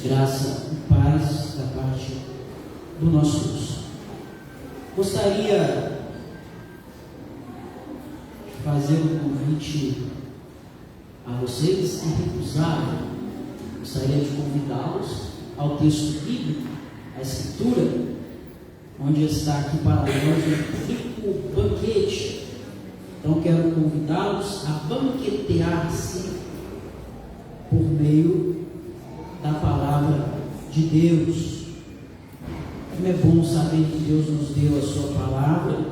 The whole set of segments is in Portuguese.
graça e paz da parte do nosso Deus. Gostaria de fazer um convite a vocês que recusaram. Gostaria de convidá-los ao texto bíblico, à Escritura, onde está aqui para nós um rico banquete. Então quero convidá-los a banquetear-se por meio da palavra de Deus. Como é bom saber que Deus nos deu a sua palavra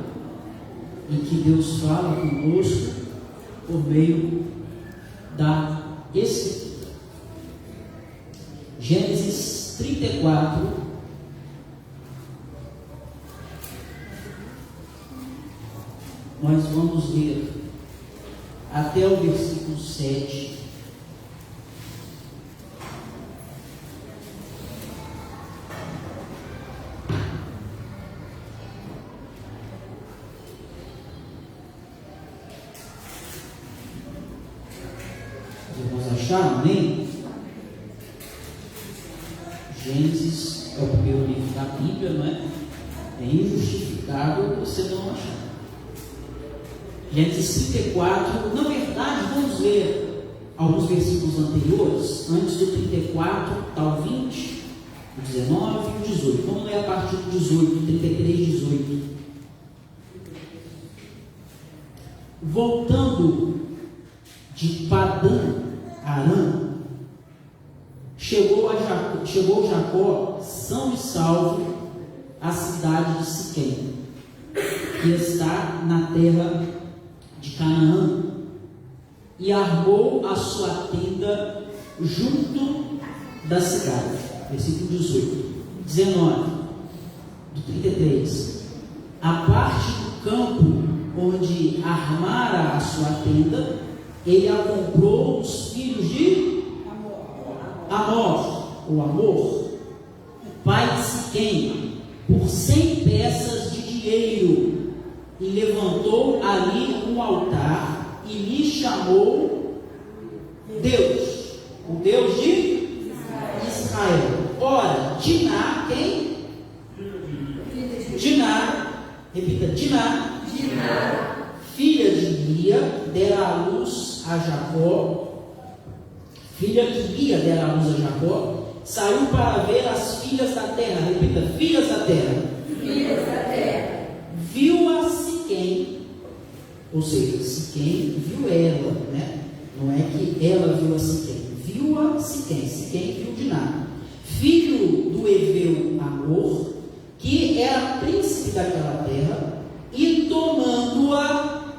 e que Deus fala conosco por meio da Escritura. Gênesis 34, nós vamos ler até o versículo 7. Vamos achar, amém? Gênesis é o primeiro livro da Bíblia, não é? É injustificável você não achar. Gênesis 34, na verdade, vamos ver alguns versículos anteriores, antes do 34, está o 20, o 19 e o 18. Vamos ler a partir do 18, 33 e 18. Voltando de Padã Arã, chegou Jacó, são e salvo, à cidade de Siquém, que está na terra de Canaã, e armou a sua tenda junto da cidade. Versículo 18, 19, do 33. A parte do campo onde armara a sua tenda, ele a comprou dos filhos de Amor, pai de Siquém, por 100 peças de dinheiro, e levantou ali um altar e lhe chamou Deus, o Deus de Israel. Ora, Diná, quem? Diná, repita, Diná, filha de Lia, dera à luz a Jacó. Filha que Lia dera à luz a Jacó, saiu para ver as filhas da terra. Repita, filhas da terra. Viu a Siquém, ou seja, Siquém viu ela, né? Não é que ela viu a Siquém, viu a Siquém, Siquém viu Diná, filho do heveu Amor, que era príncipe daquela terra, e tomando-a,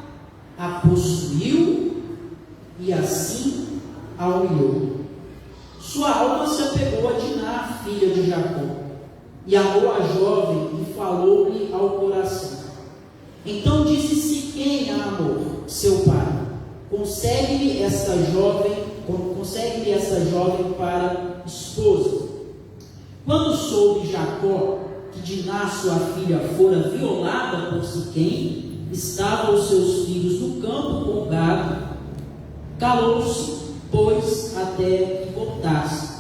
a possuiu e assim a humilhou. Sua alma se apegou a Diná, filha de Jacó, e amou a jovem e falou-lhe ao coração. Então disse Siquém a Amor, seu pai: consegue-lhe esta jovem para esposa. Quando soube Jacó que Diná, sua filha, fora violada por Siquém, estavam os seus filhos no campo com gado, calou-se, pois, até que voltasse.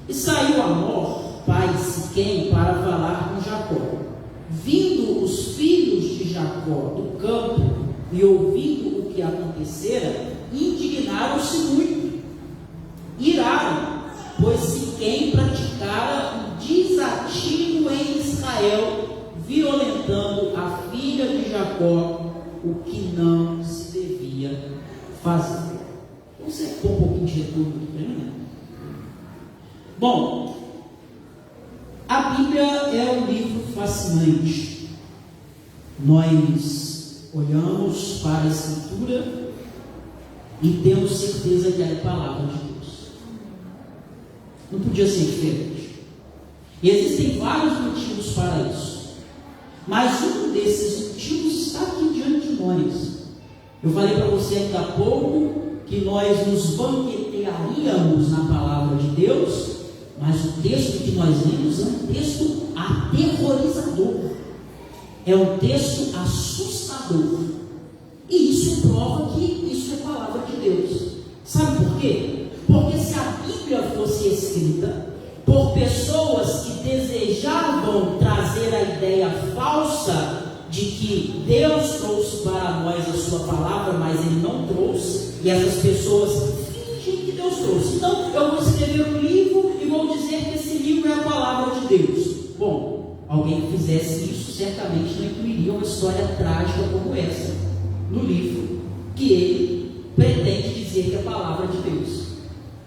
E saiu Amor, pai de Siquém, para falar com Jacó. Vindo os filhos de Jacó do campo e ouvindo o que acontecera, indignaram-se muito, iraram, pois Siquém praticara um desatino em Israel, violentando a filha de Jacó, o que não se devia fazer. Você pôr um pouquinho de retorno aqui para mim? Bom, a Bíblia é um livro fascinante. Nós olhamos para a Escritura e temos certeza que é a palavra de Deus. Não podia ser diferente. E existem vários motivos para isso, mas um desses motivos está aqui diante de nós. Eu falei para você ainda há pouco que nós nos banquetearíamos na palavra de Deus, mas o texto que nós lemos é um texto aterrorizador, é um texto assustador, e isso prova que isso é palavra de Deus. Sabe por quê? Porque se a Bíblia fosse escrita por pessoas que desejavam trazer a ideia falsa de que Deus trouxe para nós a sua palavra, mas Ele não trouxe, e essas pessoas fingem que Deus trouxe. Então, eu vou escrever um livro e vou dizer que esse livro é a palavra de Deus. Bom, alguém que fizesse isso certamente não incluiria uma história trágica como essa no livro, que ele pretende dizer que é a palavra de Deus.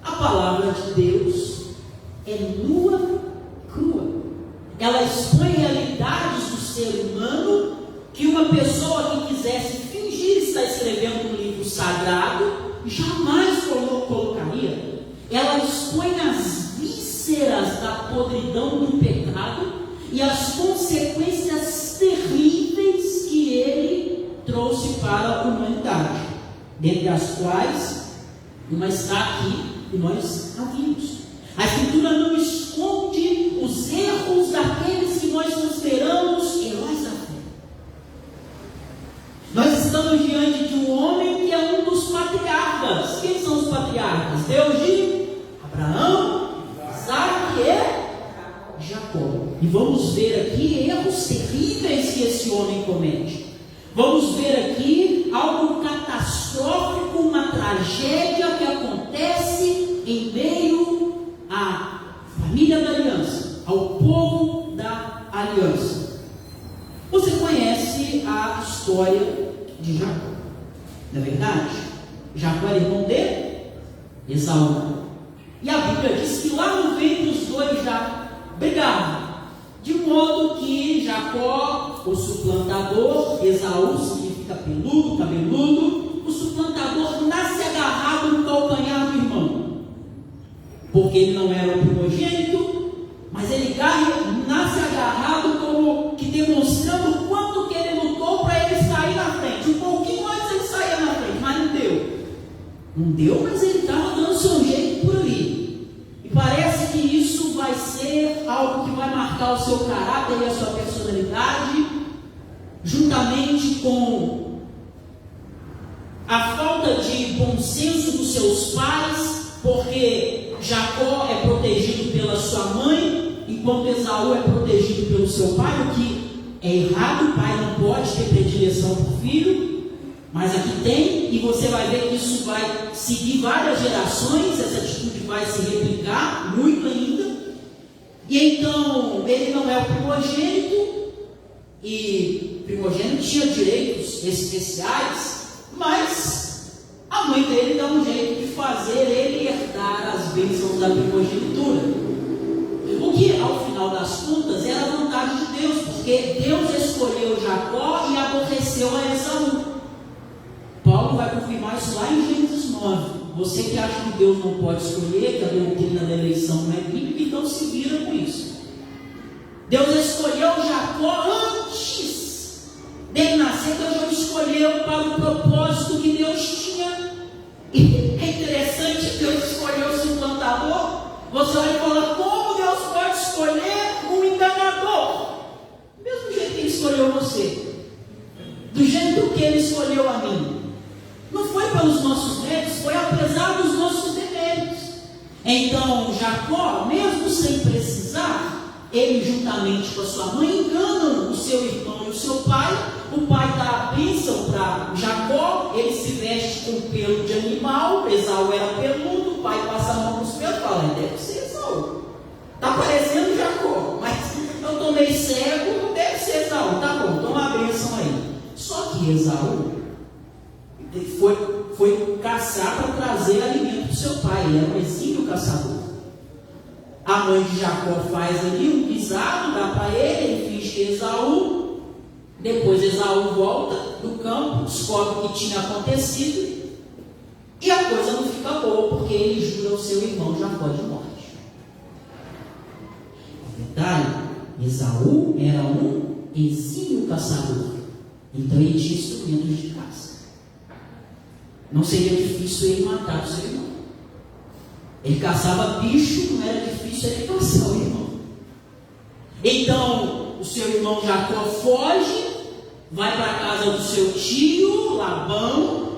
A palavra de Deus é nua e crua. Ela expõe realidades do ser humano que uma pessoa que quisesse fingir estar escrevendo um livro sagrado jamais colocaria. Ela expõe as vísceras da podridão do pecado e as consequências terríveis que ele trouxe para a humanidade, dentre as quais uma está aqui e nós a vimos. A Escritura não esconde os erros daqueles que nós consideramos heróis da fé. Nós estamos diante de um homem que é um dos patriarcas. Quem são os patriarcas? Deus de Abraão, Isaac e Jacó. E vamos ver aqui erros terríveis que esse homem comete. Vamos ver aqui algo catastrófico, uma tragédia que acontece em meio à família da aliança, ao povo da aliança. Você conhece a história de Jacó, não é verdade? Jacó era irmão de Esaú. E a Bíblia diz que lá no ventre os dois já brigavam, de modo que Jacó, o suplantador, Esaú significa peludo, cabeludo, o suplantador nasce agarrado no calcanhar do irmão, porque ele não era o primogênito, mas ele nasce agarrado como que demonstrando o quanto que ele lutou para ele sair na frente. Um pouquinho antes ele saía na frente, mas não deu. Não deu, mas ele estava dando seu jeito por ali. E parece que isso vai ser algo que vai marcar o seu caráter e a sua personalidade, juntamente com a falta de bom senso dos seus pais, porque Jacó é protegido pela sua mãe, enquanto Esaú é protegido pelo seu pai, o que é errado. O pai não pode ter predileção por filho, mas aqui tem, e você vai ver que isso vai seguir várias gerações, essa atitude vai se replicar muito ainda. E então, ele não é o primogênito, e primogênito tinha direitos especiais, mas a mãe dele dá um jeito de fazer ele herdar as bênçãos da primogenitura. O que, ao final das contas, era a vontade de Deus, porque Deus escolheu Jacó e aborreceu a Esaú. Paulo vai confirmar isso lá em Gênesis 9. Você que acha que Deus não pode escolher, que a doutrina da eleição não é bíblica, então se vira com isso. Deus escolheu Jacó antes dele nascer. Deus já escolheu para o propósito que Deus tinha. E é interessante, Deus escolheu o suplantador. Você olha e fala, como Deus pode escolher um enganador? Do mesmo jeito que Ele escolheu você, do jeito que Ele escolheu a mim. Não foi pelos nossos méritos, foi apesar dos nossos deméritos. Então Jacó, mesmo sem precisar, ele juntamente com a sua mãe enganam o seu irmão e o seu pai. O pai dá a bênção para Jacó, ele se veste com pelo de animal. Esaú era peludo, o pai passa a mão nos pelos e fala, deve ser Esaú, está parecendo Jacó, mas eu estou meio cego, deve ser Esaú, tá bom, toma a bênção aí. Só que Esaú foi caçar para trazer alimento para o seu pai. Ele era um exímio caçador. A mãe de Jacó faz ali um guisado, dá para ele finge que é Esaú. Depois Esaú volta do campo, descobre o que tinha acontecido, e a coisa não fica boa, porque ele jura ao seu irmão Jacó de morte. Detalhe, Esaú era um exímio caçador, então ele tinha instrumentos de caça. Não seria difícil ele matar o seu irmão. Ele caçava bicho, não era difícil ele caçar o irmão. Então, o seu irmão Jacó foge, vai para a casa do seu tio, Labão,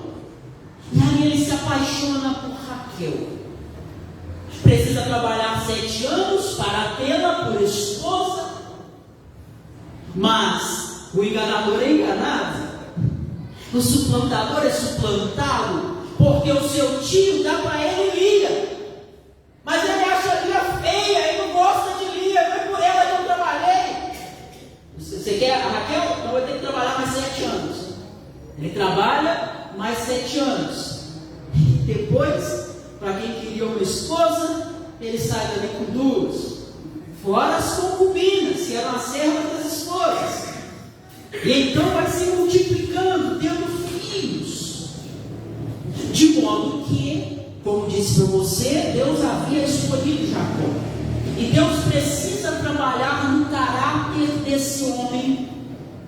e aí ele se apaixona por Raquel. Precisa trabalhar 7 anos para Mas o enganador é enganado, o suplantador é suplantado, porque o seu tio dá para ele Lia, mas ele acha Lia feia, ele não gosta de Lia, não é por ela que eu trabalhei. Você quer a Raquel? Então vai ter que trabalhar mais 7 anos. Ele trabalha mais 7 anos. Depois, para quem queria uma esposa, ele sai dali com 2. Fora as concubinas, que eram as servas das esposas. E então vai se multiplicando, tendo filhos. De modo que, como disse para você, Deus havia escolhido Jacó. E Deus precisa trabalhar no caráter desse homem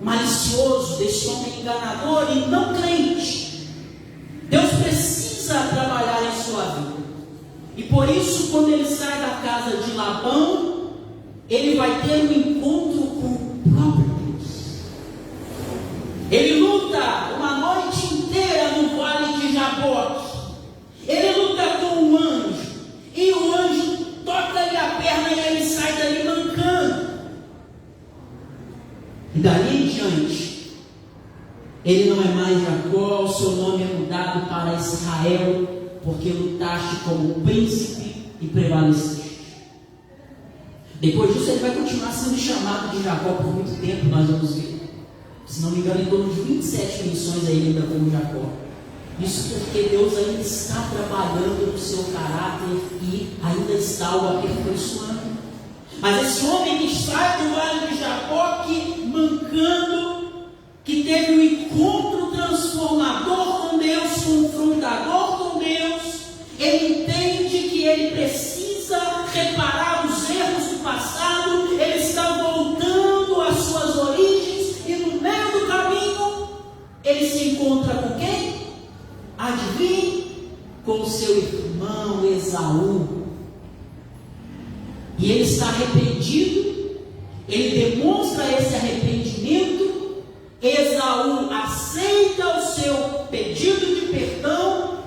malicioso, desse homem enganador e não crente. Deus precisa trabalhar em sua vida. E por isso, quando ele sai da casa de Labão, ele vai ter um encontro com o próprio Deus. Ele luta uma noite inteira no vale de Jaboque. Ele luta com o anjo. E o anjo toca-lhe a perna e ele sai dali mancando. E dali em diante, ele não é mais Jacó, o seu nome é mudado para Israel, porque lutaste como príncipe e prevaleceste. Depois disso ele vai continuar sendo chamado de Jacó por muito tempo, nós vamos ver. Se não me engano, em torno de 27 missões a ele ainda como Jacó. Isso porque Deus ainda está trabalhando no seu caráter e ainda está o aperfeiçoando. Mas esse homem que sai do vale de Jaboque, mancando, que teve um encontro transformador com Deus, confrontador com Deus, ele entende que ele precisa reparar os erros do passado, ele está voltando às suas origens, e no meio do caminho, ele se encontra com quem? Adivinhe? Com seu irmão Esaú. E ele está arrependido, ele demonstra esse arrependimento. Esaú aceita o seu pedido de perdão.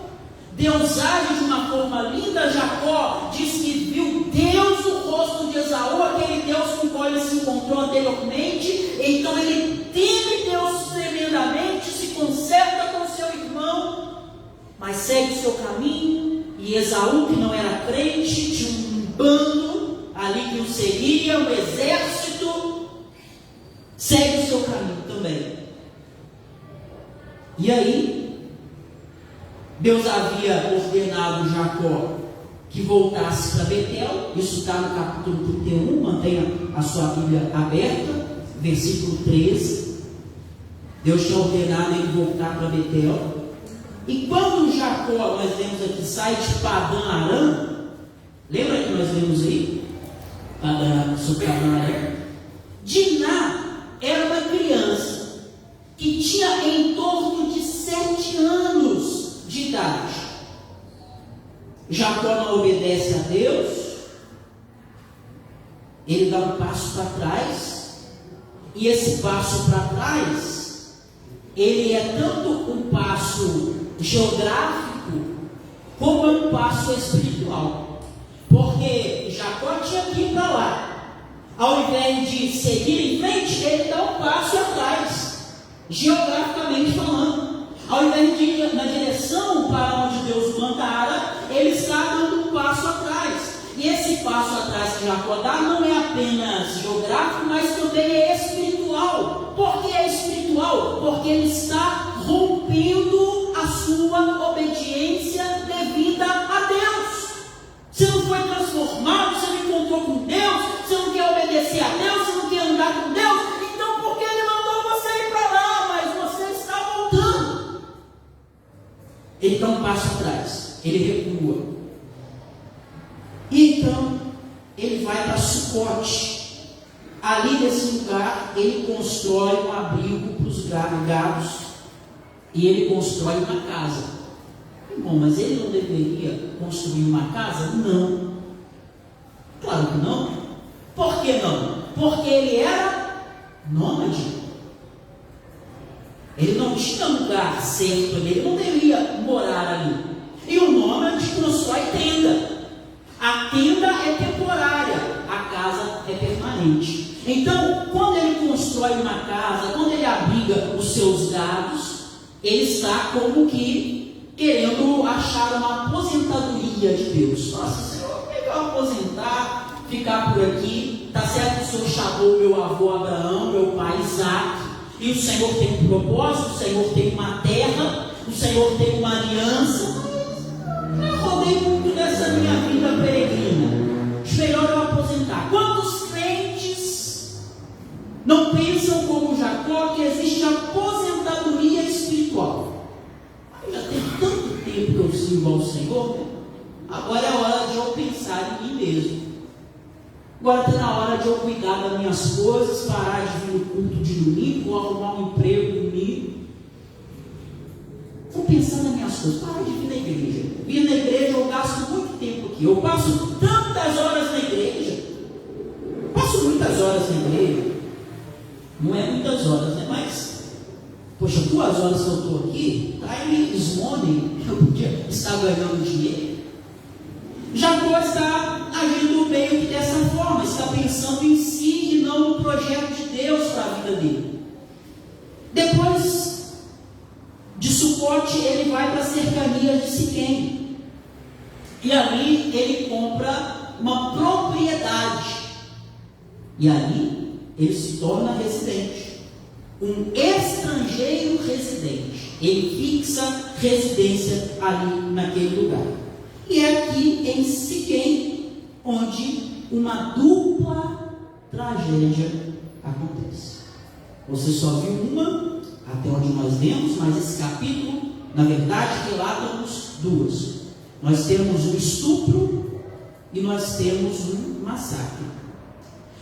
Deus age de uma forma linda. Jacó diz que viu Deus no rosto de Esaú, aquele Deus com o qual ele se encontrou anteriormente. Então ele teme Deus tremendamente, se conserta com seu irmão, mas segue o seu caminho. E Esaú, que não era crente, tinha um bando ali que o seguia, um exército, segue o seu caminho também. E aí, Deus havia ordenado Jacó que voltasse para Betel. Isso está no capítulo 31, mantenha a sua Bíblia aberta, versículo 13. Deus tinha ordenado ele voltar para Betel. E quando Jacó, nós vemos aqui, sai de Padã Arã, lembra que nós vemos aí? Sobre Padã Arã. Diná era uma criança que tinha em torno de 7 anos de idade. Jacó não obedece a Deus, ele dá um passo para trás, e esse passo para trás, ele é tanto um passo geográfico, como é um passo espiritual, porque Jacó tinha que ir para lá. Ao invés de seguir em frente, ele dá um passo atrás, geograficamente falando. Ao invés de ir na direção para onde Deus mandara, ele está dando um passo atrás. E esse passo atrás que Jacó dá não é apenas geográfico, mas também é espiritual. Por que é espiritual? Porque ele está rompendo a sua obediência devida a Deus. Você não foi transformado, você não encontrou com Deus, você não quer obedecer a Deus, você não quer andar com Deus, então por que ele mandou você ir para lá, mas você está voltando? Ele dá um passo atrás, ele recua. E então, ele vai para Sucote. Ali nesse lugar, ele constrói um abrigo para os gados, e ele constrói uma casa. Bom, mas ele não deveria construir uma casa? Não. Claro que não. Por que não? Porque ele era nômade. Ele não tinha lugar certo ali, ele não deveria morar ali. E o nômade constrói tenda. A tenda é temporária, a casa é permanente. Então, quando ele constrói constrói uma casa, quando ele abriga os seus gados, ele está como que querendo achar uma aposentadoria de Deus. Nossa, Senhor, legal aposentar, ficar por aqui. Está certo que o Senhor chamou meu avô Abraão, meu pai Isaac, e o Senhor tem um propósito, o Senhor tem uma terra, o Senhor tem uma aliança. Eu rodei muito dessa minha vida peregrina. Melhor eu aposentar. Quantos crentes não pensam como Jacó que existe aposentadoria espiritual? Já tem tanto tempo que eu sirvo ao Senhor, né? Agora é hora de eu pensar em mim mesmo. Agora está na hora de eu cuidar das minhas coisas, parar de vir no culto de domingo, arrumar um emprego domingo. Vou pensar nas minhas coisas, parar de vir na igreja. Vir na igreja eu gasto muito tempo aqui. Eu passo tantas horas na igreja. Passo muitas horas na igreja. Não é muitas horas, né? Mas, poxa, 2 horas que eu estou aqui, time is money. Eu podia estar ganhando dinheiro. Jacó está agindo meio que dessa forma, está pensando em si e não no projeto de Deus para a vida dele. Depois de Sucote, ele vai para as cercanias de Siquém, e ali ele compra uma propriedade, e ali ele se torna residente, um estrangeiro residente. Ele fixa residência ali naquele lugar. E é aqui em Siquém onde uma dupla tragédia acontece. Você só viu uma, até onde nós lemos, mas esse capítulo, na verdade, relata-nos 2. Nós temos um estupro e nós temos um massacre.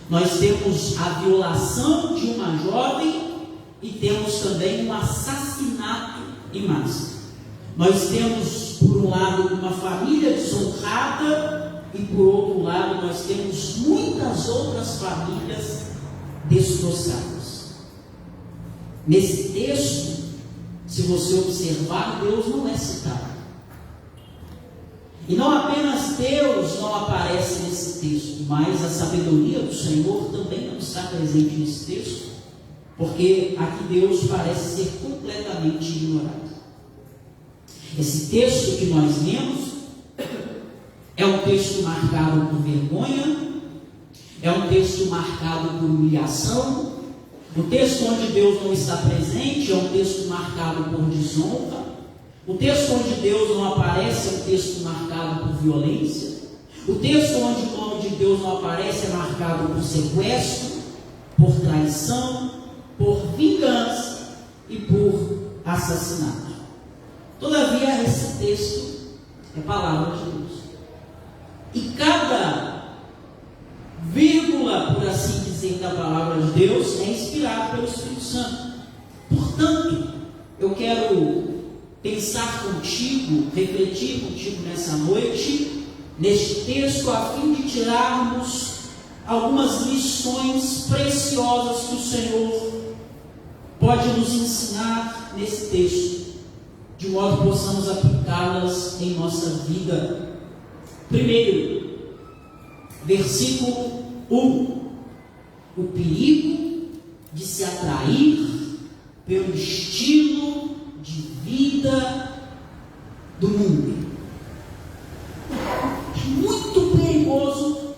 Nós temos a violação de uma jovem e temos também um assassinato em massa. Nós temos, por um lado, uma família desonrada e, por outro lado, nós temos muitas outras famílias destroçadas. Nesse texto, se você observar, Deus não é citado. E não apenas Deus não aparece nesse texto, mas a sabedoria do Senhor também não está presente nesse texto, porque aqui Deus parece ser completamente ignorado. Esse texto que nós lemos é um texto marcado por vergonha, é um texto marcado por humilhação. O texto onde Deus não está presente é um texto marcado por desonra. O texto onde Deus não aparece é um texto marcado por violência. O texto onde o nome de Deus não aparece é marcado por sequestro, por traição, por vingança e por assassinato. Todavia, esse texto é palavra de Deus. E cada vírgula, por assim dizer, da palavra de Deus é inspirado pelo Espírito Santo. Portanto, eu quero pensar contigo, refletir contigo nessa noite, neste texto, a fim de tirarmos algumas lições preciosas que o Senhor pode nos ensinar nesse texto, de modo que possamos aplicá-las em nossa vida. Primeiro, versículo 1: o perigo de se atrair pelo estilo de vida do mundo. É muito perigoso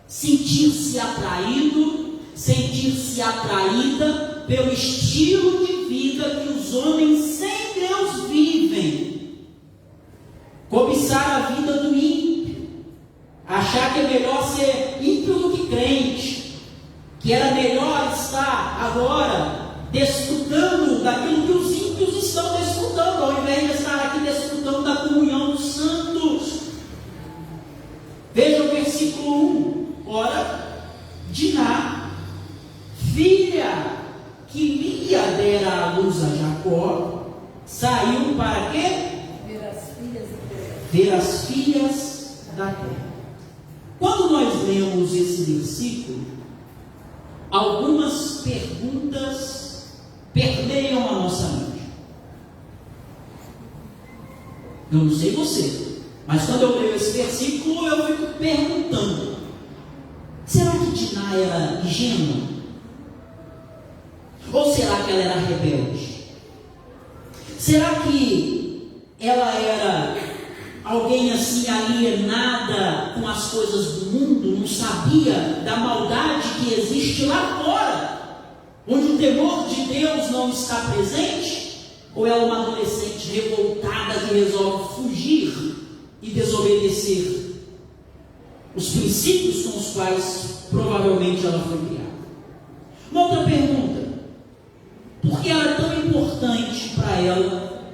sentir-se atraído, sentir-se atraída pelo estilo de vida que os homens sem Deus vivem. Cobiçar a vida do ímpio, achar que é melhor ser ímpio do que crente, que era melhor estar agora desfrutando daquilo que os ímpios estão desfrutando, ao invés de estar aqui desfrutando da comunhão dos santos. Veja o versículo 1. Ora, Diná, filha que Lia dera à luz a Jacó, saiu para quê? Ver as filhas da terra. Quando nós lemos esse versículo, algumas perguntas permeiam a nossa mente. Eu não sei você, mas quando eu leio esse versículo, eu fico perguntando: será que Diná era ingênua? Ou será que ela era rebelde? Será que ela era alguém assim alienada com as coisas do mundo, não sabia da maldade que existe lá fora, onde o temor de Deus não está presente? Ou ela é uma adolescente revoltada que resolve fugir e desobedecer os princípios com os quais provavelmente ela foi criada? Uma outra pergunta: por que era tão importante para ela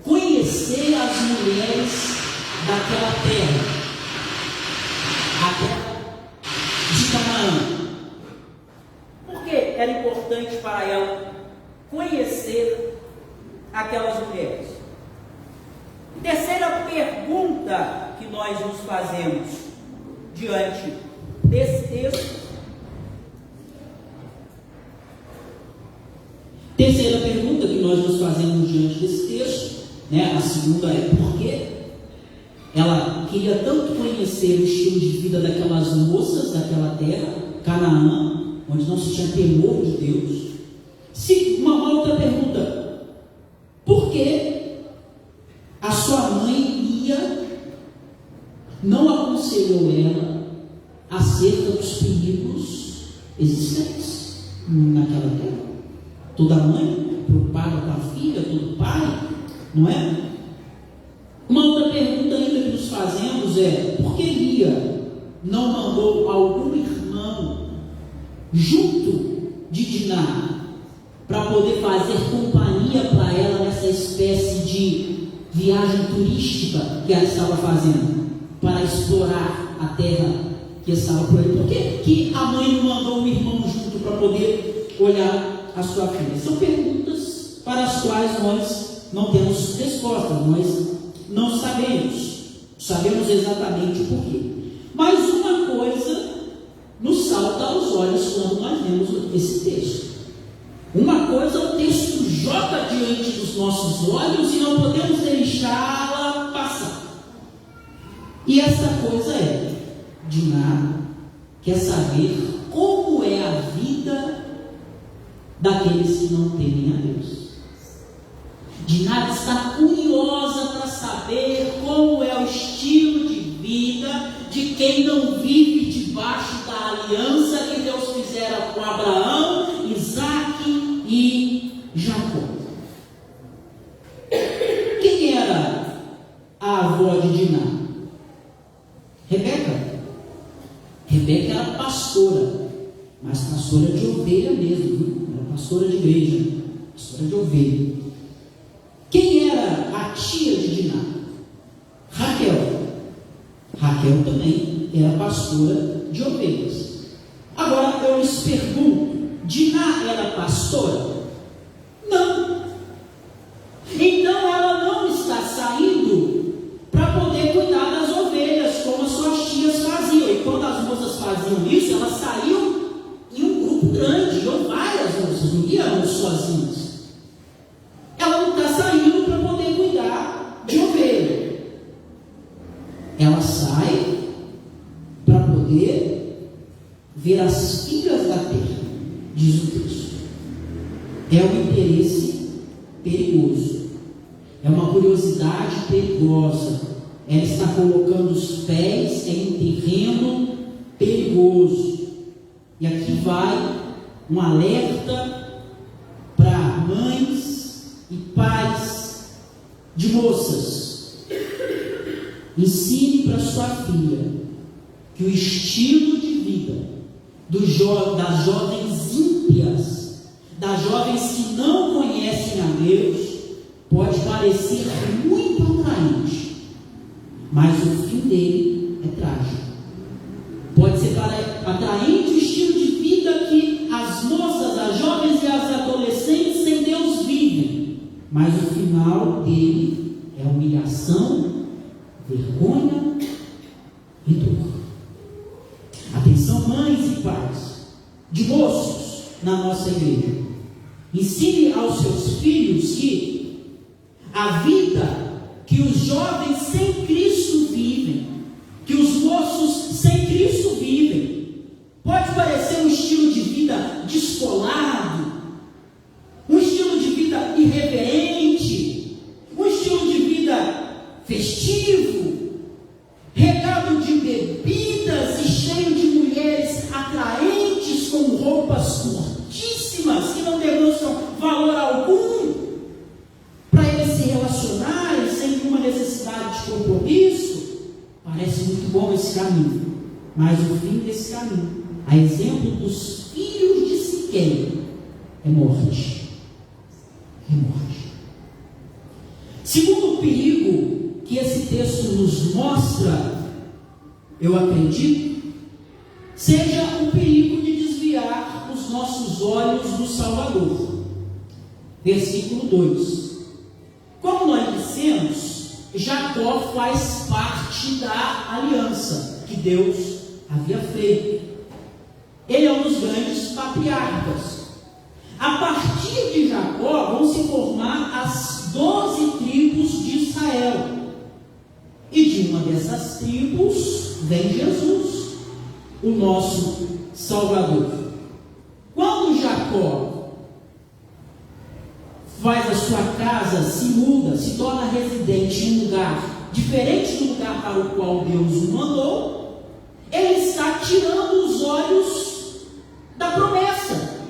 conhecer as mulheres daquela terra, a terra de Canaã? Por que era importante para ela conhecer aquelas mulheres? Terceira pergunta que nós nos fazemos diante desse texto. Terceira pergunta que nós nos fazemos diante desse texto, a segunda é: por que ela queria tanto conhecer o estilo de vida daquelas moças daquela terra, Canaã, onde não se tinha temor de Deus? Uma outra pergunta: por que a sua mãe não aconselhou ela acerca dos perigos existentes naquela terra? Toda mãe preocupada com a filha, todo pai, não é? Uma outra pergunta ainda que nos fazemos é: por que Lia não mandou algum irmão junto de Diná para poder fazer companhia para ela nessa espécie de viagem turística que ela estava fazendo para explorar a terra que estava por aí? Por que a mãe não mandou um irmão junto para poder olhar a sua filha? São perguntas para as quais nós não temos resposta, nós não sabemos exatamente o porquê. Mas uma coisa nos salta aos olhos quando nós lemos esse texto. Uma coisa o texto joga diante dos nossos olhos e não podemos deixá-la passar. E essa coisa é: Diná quer saber como é a vida daqueles que não temem a Deus. Diná está curiosa para saber como é o estilo de vida de quem não vive debaixo da aliança que Deus fizera com Abraão, Isaque e Jacó. Quem era a avó de Diná? Rebeca. Rebeca era pastora, mas pastora de ovelha mesmo, viu? Era pastora de igreja, pastora de ovelha. Quem era a tia de Diná? Raquel. Raquel também era pastora de ovelhas. Agora eu lhes pergunto: Diná era pastora? Não. Então ela não está saindo para poder cuidar das ovelhas como as suas tias faziam. E quando as moças faziam isso, elas saíam em um grupo grande, ou várias moças, não iam sozinhas. Ela não está saindo para poder cuidar de ovelha. Ela sai para poder ver as filhas da terra, diz o texto. É um interesse perigoso, é uma curiosidade perigosa. Ela está colocando os pés em um terreno perigoso. E aqui vai um alerta para mães e pais de moças: ensine para sua filha que o estilo de vida das jovens ímpias, das jovens que não conhecem a Deus, pode parecer muito atraente, mas o fim dele é trágico. Pode ser atraente o estilo de vida que as moças, as jovens e as adolescentes sem Deus vivem, mas o final dele é humilhação, vergonha e dor. Atenção, mães e pais de moços na nossa igreja: ensine aos seus filhos que a vida que os jovens sem Cristo vivem, que os moços sem Cristo vivem, pode parecer um estilo de vida descolado, nesse caminho, mas o fim desse caminho, a exemplo dos filhos de Siquém, é morte. É morte. Segundo perigo que esse texto nos mostra, eu acredito, seja o perigo de desviar os nossos olhos do Salvador. Versículo 2. Como nós dissemos, Jacó faz parte da aliança que Deus havia feito. Ele é um dos grandes patriarcas. A partir de Jacó vão se formar as 12 tribos de Israel. E de uma dessas tribos vem Jesus, o nosso Salvador. Quando Jacó faz a sua casa, se muda, se torna residente em um lugar diferente do lugar para o qual Deus o mandou, ele está tirando os olhos da promessa,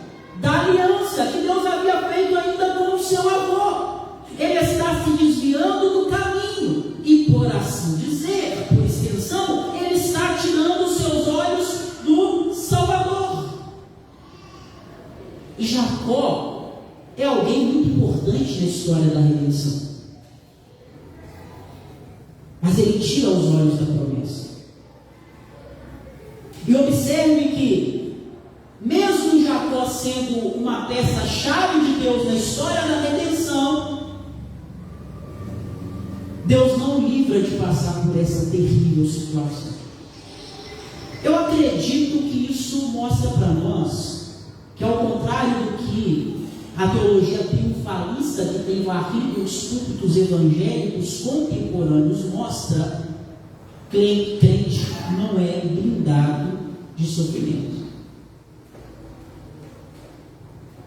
da aliança que Deus havia feito ainda com o seu avô. Ele está se desviando do caminho e, por assim dizer, por extensão, ele está tirando os seus olhos do Salvador. E Jacó é alguém muito importante na história da redenção, mas ele tira os olhos da promessa. E observe que, mesmo Jacó sendo uma peça-chave de Deus na história da redenção, Deus não livra de passar por essa terrível situação. Eu acredito que isso mostra para nós que, ao contrário do que a teologia triunfalista que tem varrido os púlpitos evangélicos contemporâneos mostra, crente não é blindado de sofrimento.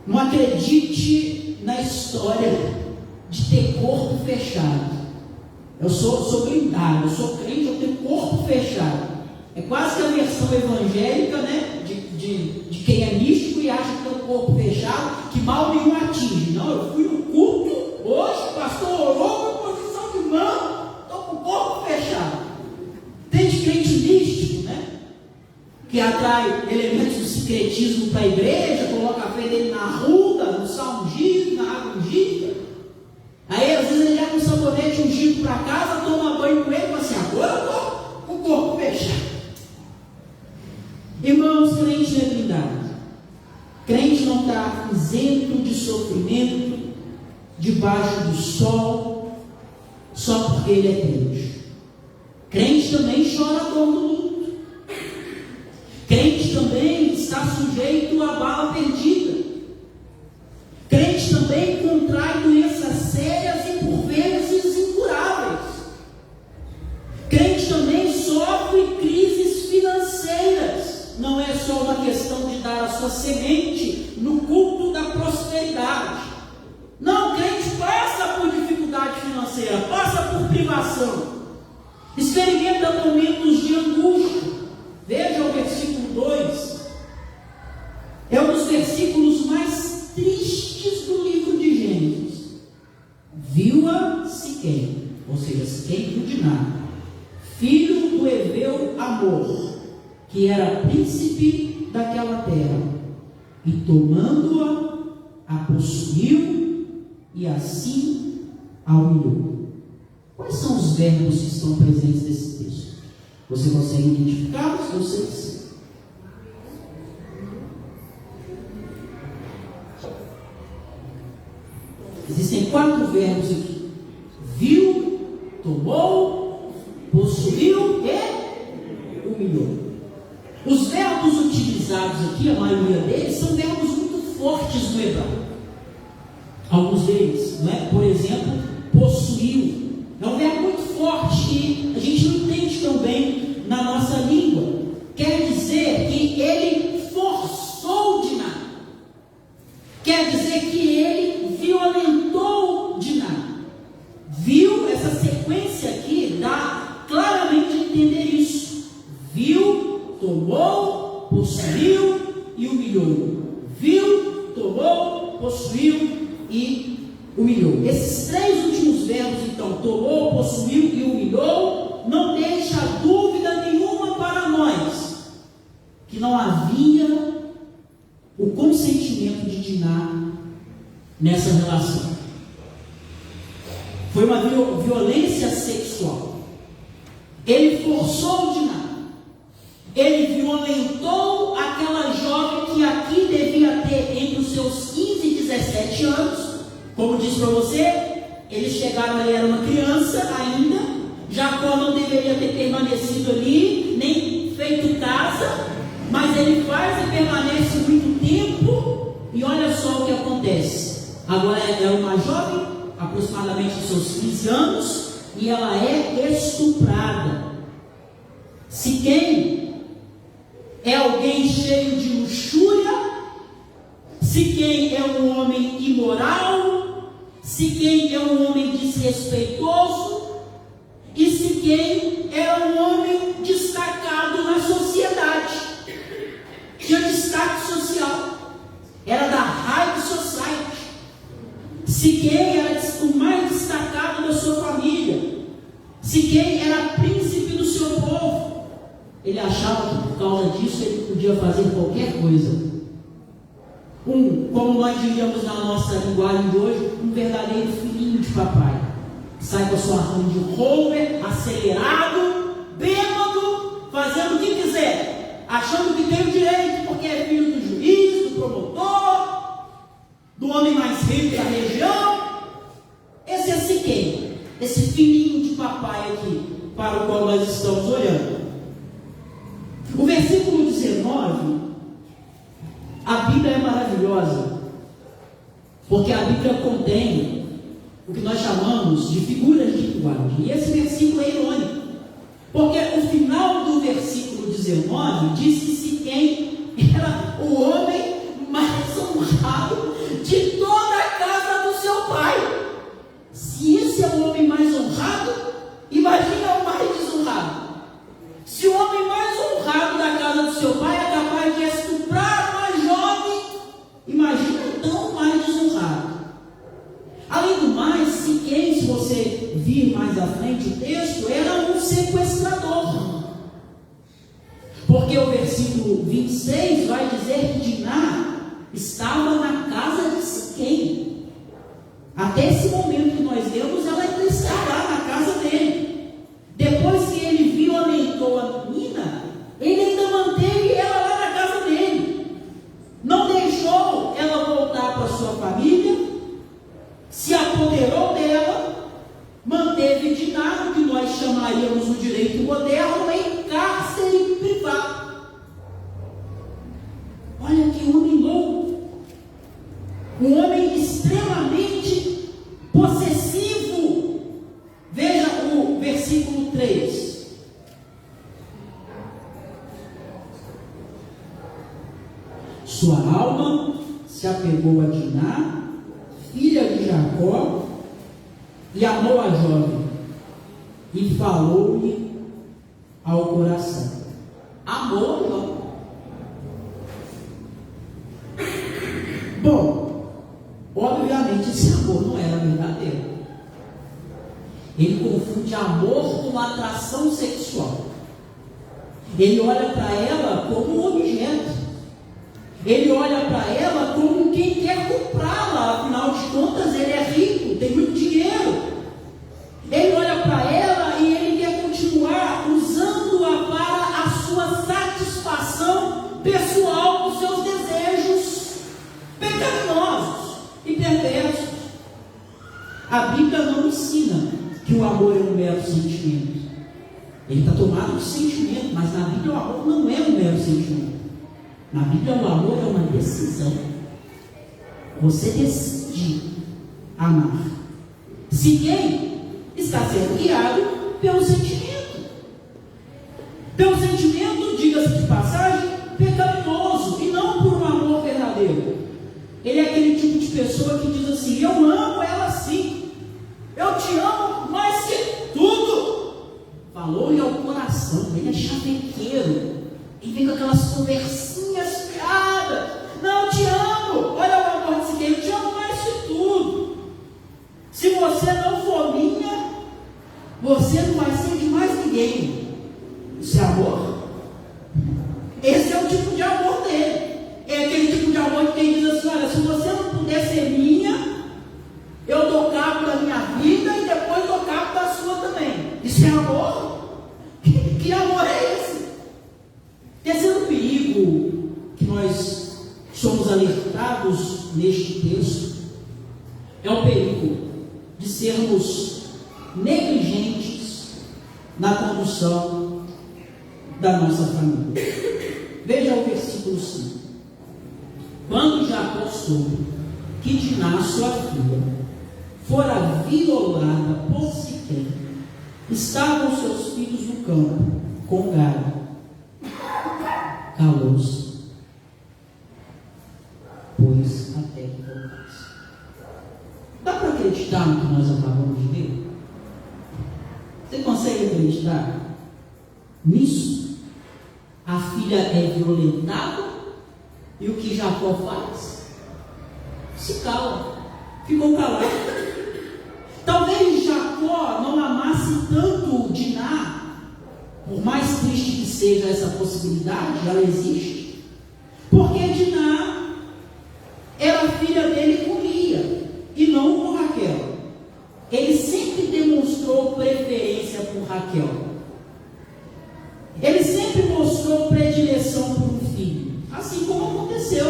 Não acredite na história de ter corpo fechado. Eu sou blindado, eu sou crente, eu tenho corpo fechado. É quase que a versão evangélica, né, de quem é místico e acha que tem o corpo fechado, que mal nenhum atinge. Não, eu fui no culto, hoje o pastor orou com posição de mão, estou com o corpo fechado. Tem de crente místico, né, que atrai elementos do secretismo para a igreja, coloca a fé dele na ruda, no sal ungido, na água ungida. Aí às vezes ele leva um sabonete ungido para casa, toma banho com ele e fala assim: agora eu estou com o corpo fechado. Irmãos, crente não é blindado. Crente não está isento de sofrimento debaixo do sol só porque ele é crente. Crente também chora a dor do luto. Crente também está sujeito a bala perdida. Crente também contrai doenças sérias e por vezes incuráveis. Crente também sofre crises financeiras. Não é só uma questão de dar a sua semente no culto da prosperidade. Não, crente passa por dificuldade financeira, passa por privação, experimenta momentos de angústia. Veja o versículo 2. É um dos versículos mais tristes do livro de Gênesis. Viu-a Siquém, ou seja, Siquém viu de nada, filho do heveu Amor, que era príncipe daquela terra, e tomando-a, a possuiu e assim a humilhou. Quais são os verbos que estão presentes nesse texto? Você consegue identificá-los? Eu sei que sim. Existem 4 verbos aqui: viu, tomou, possuiu e humilhou. Os verbos utilizados aqui, a maioria deles, são verbos muito fortes no hebraico. Alguns deles, não é? Por exemplo, possuiu. É um verbo muito forte que a gente não entende tão bem na nossa língua. Quer dizer que ele forçou Diná. Quer dizer que ele violentou Diná. Viu? Essa sequência aqui dá claramente a entender isso. Viu, tomou, possuiu e humilhou. Viu, tomou, possuiu e humilhou. Esses 3 últimos verbos, então, tomou, possuiu e humilhou, não deixa dúvida nenhuma que não havia o consentimento de Diná nessa relação. Foi uma violência sexual. Ele forçou Diná. Ele violentou aquela jovem que aqui devia ter entre os seus 15 e 17 anos. Como disse para você, eles chegaram ali, era uma criança ainda. Jacó não deveria ter permanecido ali, nem feito casa, mas ele faz e permanece muito tempo. E olha só o que acontece. Agora ela é uma jovem, aproximadamente dos seus 15 anos, e ela é estuprada. Siquém é alguém cheio de luxúria. Siquém é um homem imoral. Siquém é um homem desrespeitoso. E Siquém era um homem destacado na sociedade. Tinha destaque social. Era da High Society. Siquém era o mais destacado da sua família. Siquém era príncipe do seu povo. Ele achava que por causa disso ele podia fazer qualquer coisa. Como nós diríamos na nossa linguagem de hoje, um verdadeiro filhinho de papai. Sai com a sua Range Rover, acelerado, bêbado, fazendo o que quiser, achando que tem o direito, porque é filho do juiz, do promotor, do homem mais rico da região. Esse é Siquém, esse filhinho de papai aqui, para o qual nós estamos olhando. O versículo 19, a Bíblia é maravilhosa, porque a Bíblia contém o que nós chamamos de figuras de linguagem. E esse versículo é irônico, porque o final do versículo 19 diz que Siquém era o homem mais honrado de toda a casa do seu pai. Se esse é o homem mais honrado, imagina o mais desonrado. Se o homem mais honrado da casa do seu pai é capaz de estuprar uma jovem, imagina então o mais desonrado. Além do mais, Siquém, se você vir mais à frente o texto, era um sequestrador. Porque o versículo 26 vai dizer que Diná estava na casa de Siquém. Até esse momento que nós lemos, ela ainda está lá na casa dele. Depois que ele violentou a menina, ele ainda manteve ela lá na casa dele. Não deixou ela voltar para sua família. Se apoderou dela, manteve Diná, que nós chamaríamos no direito moderno, em cárcere privado. Olha que homem louco, um homem extremamente possessivo. Veja o versículo 3. Sua alma se apegou a Diná, filha de Jacó, e amou a jovem, e falou-lhe ao coração. Amou a jovem. Bom, obviamente esse amor não era verdadeiro. Ele confunde amor com atração sexual. Ele olha para ela como um objeto. Ele olha para ela como quem quer comprá-la. Afinal de contas, ele é rico, tem muito dinheiro. Ele olha para ela e ele quer continuar usando-a para a sua satisfação pessoal, os seus desejos pecaminosos e perversos. A Bíblia não ensina que o amor é um mero sentimento. Ele está tomado de sentimento, mas na Bíblia o amor não é um mero sentimento. Na Bíblia o amor é uma decisão. Você decide amar. Siquém está sendo guiado pelo sentimento. Pelo sentimento, diga-se de passagem, pecaminoso, e não por um amor verdadeiro. Ele é aquele tipo de pessoa que diz assim: eu amo ela sim, eu te amo mais que tudo. Falou-lhe ao coração. Ele é chavequeiro. Ele vem com aquelas conversinhas fiadas. Não, eu te amo. Olha o amor de Siquém, eu te amo mais que tudo. Se você não for minha, você não vai ser de mais ninguém. Isso é amor? Esse é o tipo perigo que nós somos alertados neste texto é o perigo de sermos negligentes na condução da nossa família. Veja o versículo 5. Quando Jacó soube que Diná, sua filha, fora violada por Siquém, estavam seus filhos no campo com gado, calou-se, pois até que voltasse. Dá para acreditar no que nós acabamos de ver? Você consegue acreditar nisso? A filha é violentada e o que Jacó faz? Se cala, ficou calado. Talvez Jacó não amasse tanto Diná, por mais triste que seja essa possibilidade, ela existe, porque Diná era filha dele com Lia e não com Raquel. Ele sempre demonstrou preferência por Raquel. Ele sempre mostrou predileção por um filho, assim como aconteceu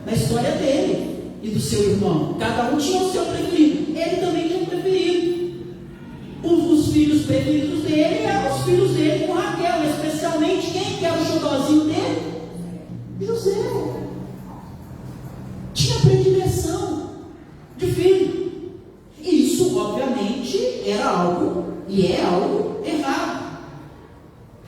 na história dele e do seu irmão. Cada um tinha o seu preferido. Ele também tinha um preferido. Os filhos preferidos dele eram os filhos dele com Raquel, especialmente quem que era o xodózinho dele? José. Tinha predileção de filho. E isso, obviamente, era algo, e é algo errado.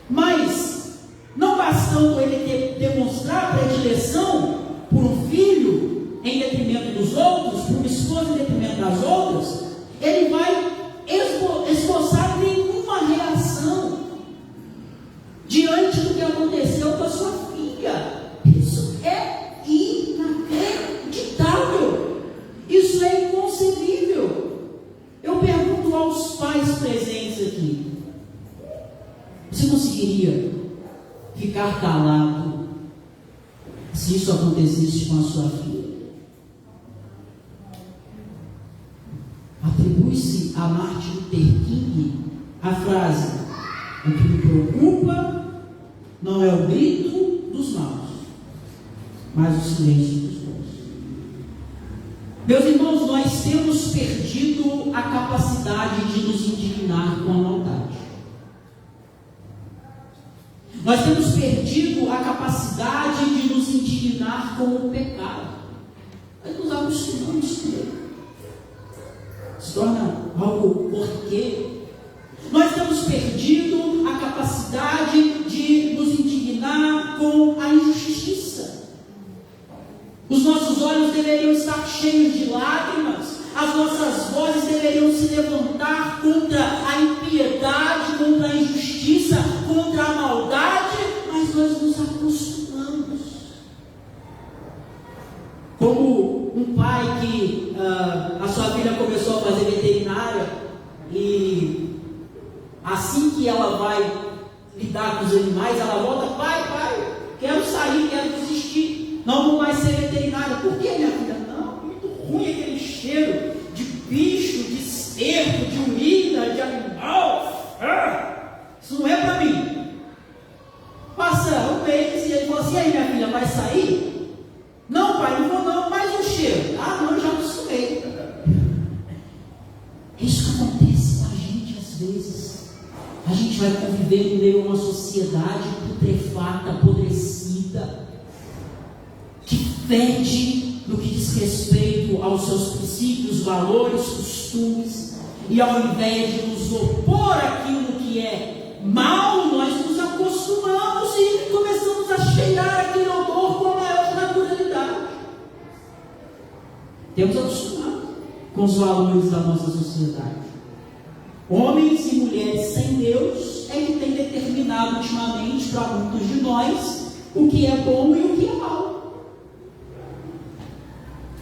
Mas, não bastando ele demonstrar predileção por um filho em detrimento dos outros, por uma esposa em detrimento das outras, ele vai esboçar nenhuma reação diante do que aconteceu com a sua filha. Isso é inacreditável. Isso é inconcebível. Eu pergunto aos pais presentes aqui: você conseguiria ficar calado se isso acontecesse com a sua filha? Atribui-se a Martin Luther King a frase: o que me preocupa não é o grito dos maus, mas o silêncio dos bons. Meus irmãos, nós temos perdido a capacidade de nos indignar com a maldade. Nós temos perdido a capacidade de nos indignar com o pecado. Nós nos acostumamos com ele. Se torna algo corriqueiro. Nós temos perdido a capacidade de nos indignar com a injustiça. Os nossos olhos deveriam estar cheios de lágrimas, as nossas vozes deveriam se levantar contra a impiedade, contra a injustiça, contra a maldade, mas nós nos acostumamos. Como um pai que a sua filha começou a fazer veterinária e assim que ela vai lidar com os animais, ela volta: pai, quero sair, quero desistir, não vou mais ser veterinária. Por que, minha filha? Não, muito ruim aquele cheiro de bicho, de esterco, de urina, de animal. Isso não é para mim. Passa um mês e ele falou assim: e aí, minha filha, vai sair? Não, pai, não vou não, mais um cheiro. Não, já acostumei. Isso que acontece com a gente às vezes. A gente vai conviver em meio a uma sociedade putrefata, apodrecida, que fede no que diz respeito aos seus princípios, valores, costumes, e ao invés de nos opor àquilo que é mal, nós nos acostumamos e começamos a cheirar aquele odor com a maior naturalidade. Temos acostumado com os valores da nossa sociedade. Homens e mulheres sem Deus é que tem determinado ultimamente para muitos de nós o que é bom e o que é mal.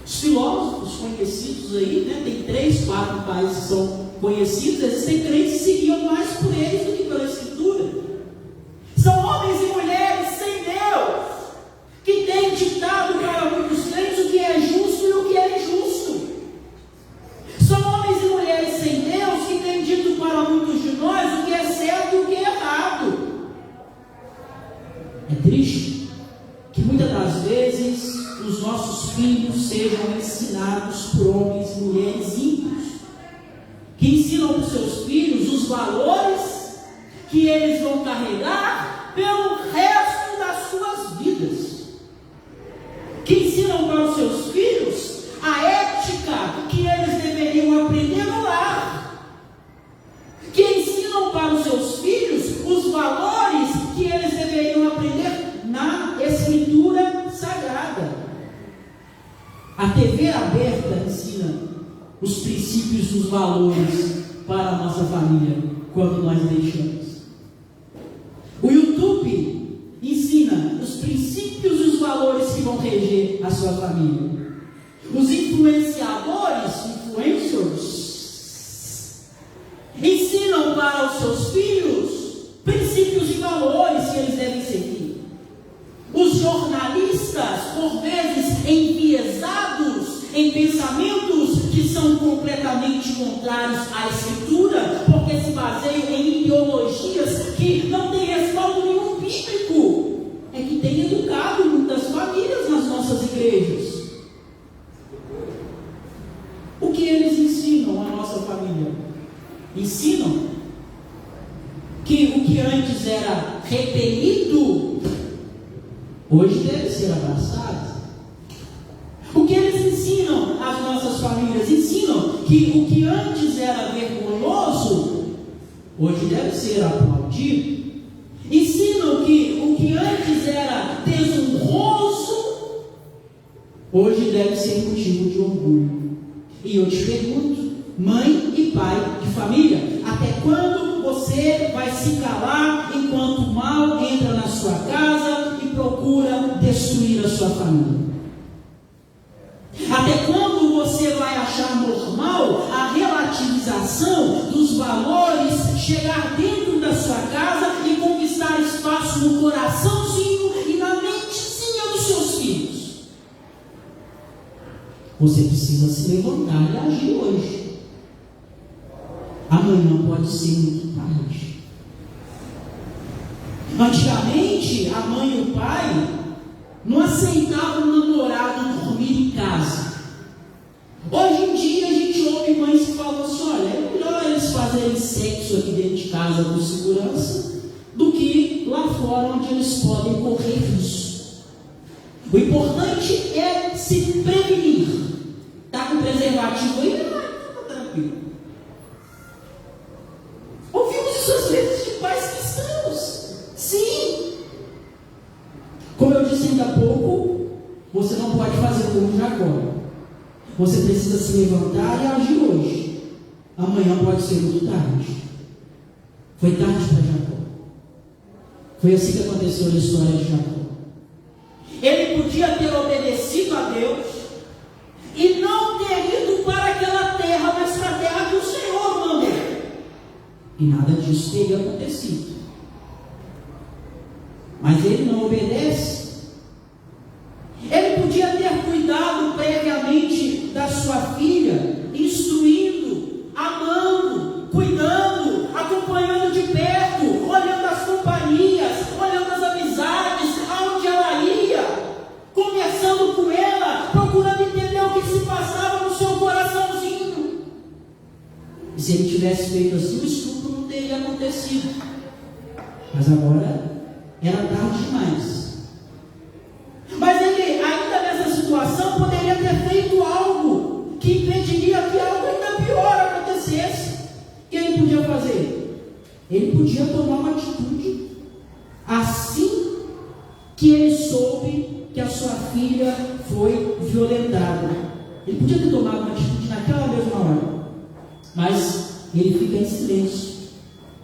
Os filósofos conhecidos aí, né, tem 3, 4 países que são conhecidos, existem crentes que seguiam mais por eles do que pela Escritura. São homens e mulheres sem Deus que têm ditado para muitos crentes o que é justo e o que é injusto. São homens e mulheres sem Deus que têm dito para muitos de nós o que é certo e o que é errado. É triste que muitas das vezes os nossos filhos sejam ensinados por homens e mulheres ímpios, que ensinam para os seus filhos os valores que eles vão carregar pelo resto das suas vidas, que ensinam para os seus filhos a ética que eles deveriam aprender no lar, que ensinam para os seus filhos os valores que eles deveriam aprender na Escritura Sagrada. A TV aberta ensina os princípios e os valores para a nossa família quando nós deixamos. O YouTube ensina os princípios e os valores que vão reger a sua família. Os influenciadores, influencers, ensinam para os seus filhos princípios e valores que eles devem seguir. Os jornalistas, por vezes enviesados em pensamentos que são completamente contrários à Escritura, porque se baseiam em ideologias que não têm respaldo nenhum bíblico, é que tem educado muitas famílias nas nossas igrejas. O que eles ensinam à nossa família? Ensinam que o que antes era repelido, hoje deve ser abraçado. O que eles ensinam às nossas famílias? Ensinam que o que antes era vergonhoso, hoje deve ser aplaudido. Ensinam que o que antes era desonroso, hoje deve ser motivo de orgulho. E eu te pergunto, mãe e pai de família, até quando você vai se calar enquanto o mal entra na sua casa e procura destruir a sua família? Até quando você vai achar normal a relativização dos valores chegar dentro da sua casa e conquistar espaço no coraçãozinho e na mentezinha dos seus filhos? Você precisa se levantar e agir hoje. Amanhã pode ser muito tarde. Antigamente, a mãe e o pai não aceitavam o namorado dormir em casa. Hoje em dia a gente ouve mães que falam assim: olha, é melhor eles fazerem sexo aqui dentro de casa com segurança do que lá fora onde eles podem correr risco. O importante é se prevenir. Está com preservativo aí? Está tranquilo. Ouvimos isso às vezes de pais cristãos. Sim. Como eu disse ainda há pouco, você não pode fazer como Jacó. Você precisa se levantar e agir hoje. Amanhã pode ser muito tarde. Foi tarde para Jacó. Foi assim que aconteceu na história de Jacó. Ele podia ter obedecido a Deus e não ter ido para aquela terra, mas para a terra que o Senhor mandou. E nada disso teria acontecido. Mas ele não obedece. Ele podia ter cuidado previamente da sua filha, instruindo, amando, cuidando, acompanhando de perto, olhando as companhias, olhando as amizades, aonde ela ia, conversando com ela, procurando entender o que se passava no seu coraçãozinho. E se ele tivesse feito assim, o estupro não teria acontecido. Mas agora era tarde demais. Mas ele, ainda nessa situação, poderia ter feito algo que impediria que algo ainda pior acontecesse. O que ele podia fazer? Ele podia tomar uma atitude assim que ele soube que a sua filha foi violentada. Ele podia ter tomado uma atitude naquela mesma hora. Mas ele fica em silêncio.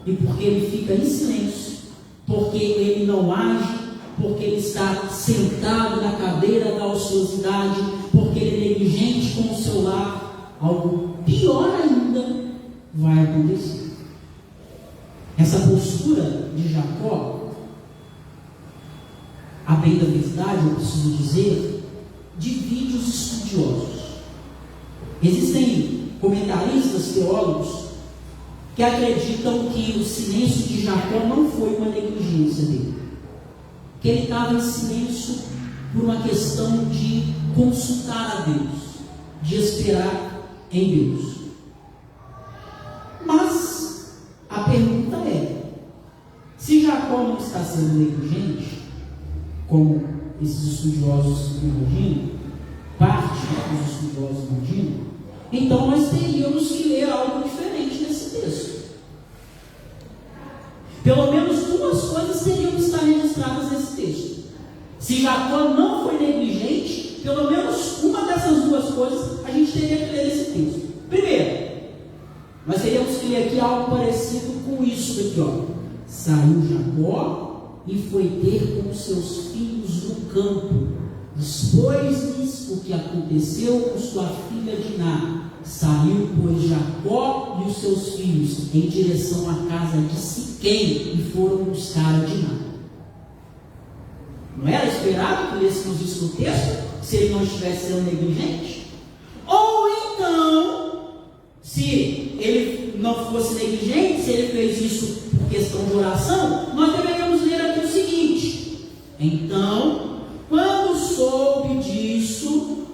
E porque ele fica em silêncio, porque ele não age, porque ele está sentado na cadeira da ociosidade, porque ele é negligente com o seu lar, algo pior ainda vai acontecer. Essa postura de Jacó, a bem da verdade, eu preciso dizer, divide os estudiosos. Existem comentaristas, teólogos, que acreditam que o silêncio de Jacó não foi uma negligência dele, que ele estava em silêncio por uma questão de consultar a Deus, de esperar em Deus. Mas a pergunta é: se Jacó não está sendo negligente, como esses estudiosos imaginam, parte dos estudiosos imaginam, então nós teríamos que ler algo diferente nesse texto. Pelo menos duas coisas teriam que estar registradas nesse texto. Se Jacó não foi negligente, pelo menos uma dessas duas coisas a gente teria que ler nesse texto. Primeiro, nós teríamos que ler aqui algo parecido com isso daqui, ó. Saiu Jacó e foi ter com seus filhos no campo. Expôs-lhes o que aconteceu com sua filha Diná. Saiu, pois, Jacó e os seus filhos em direção à casa de Siquém e foram buscar a Diná. Não era esperado que lêssemos isso no texto, se ele não estivesse sendo negligente? Ou então, se ele não fosse negligente, se ele fez isso por questão de oração, nós deveríamos ler aqui o seguinte: então, quando soube disso,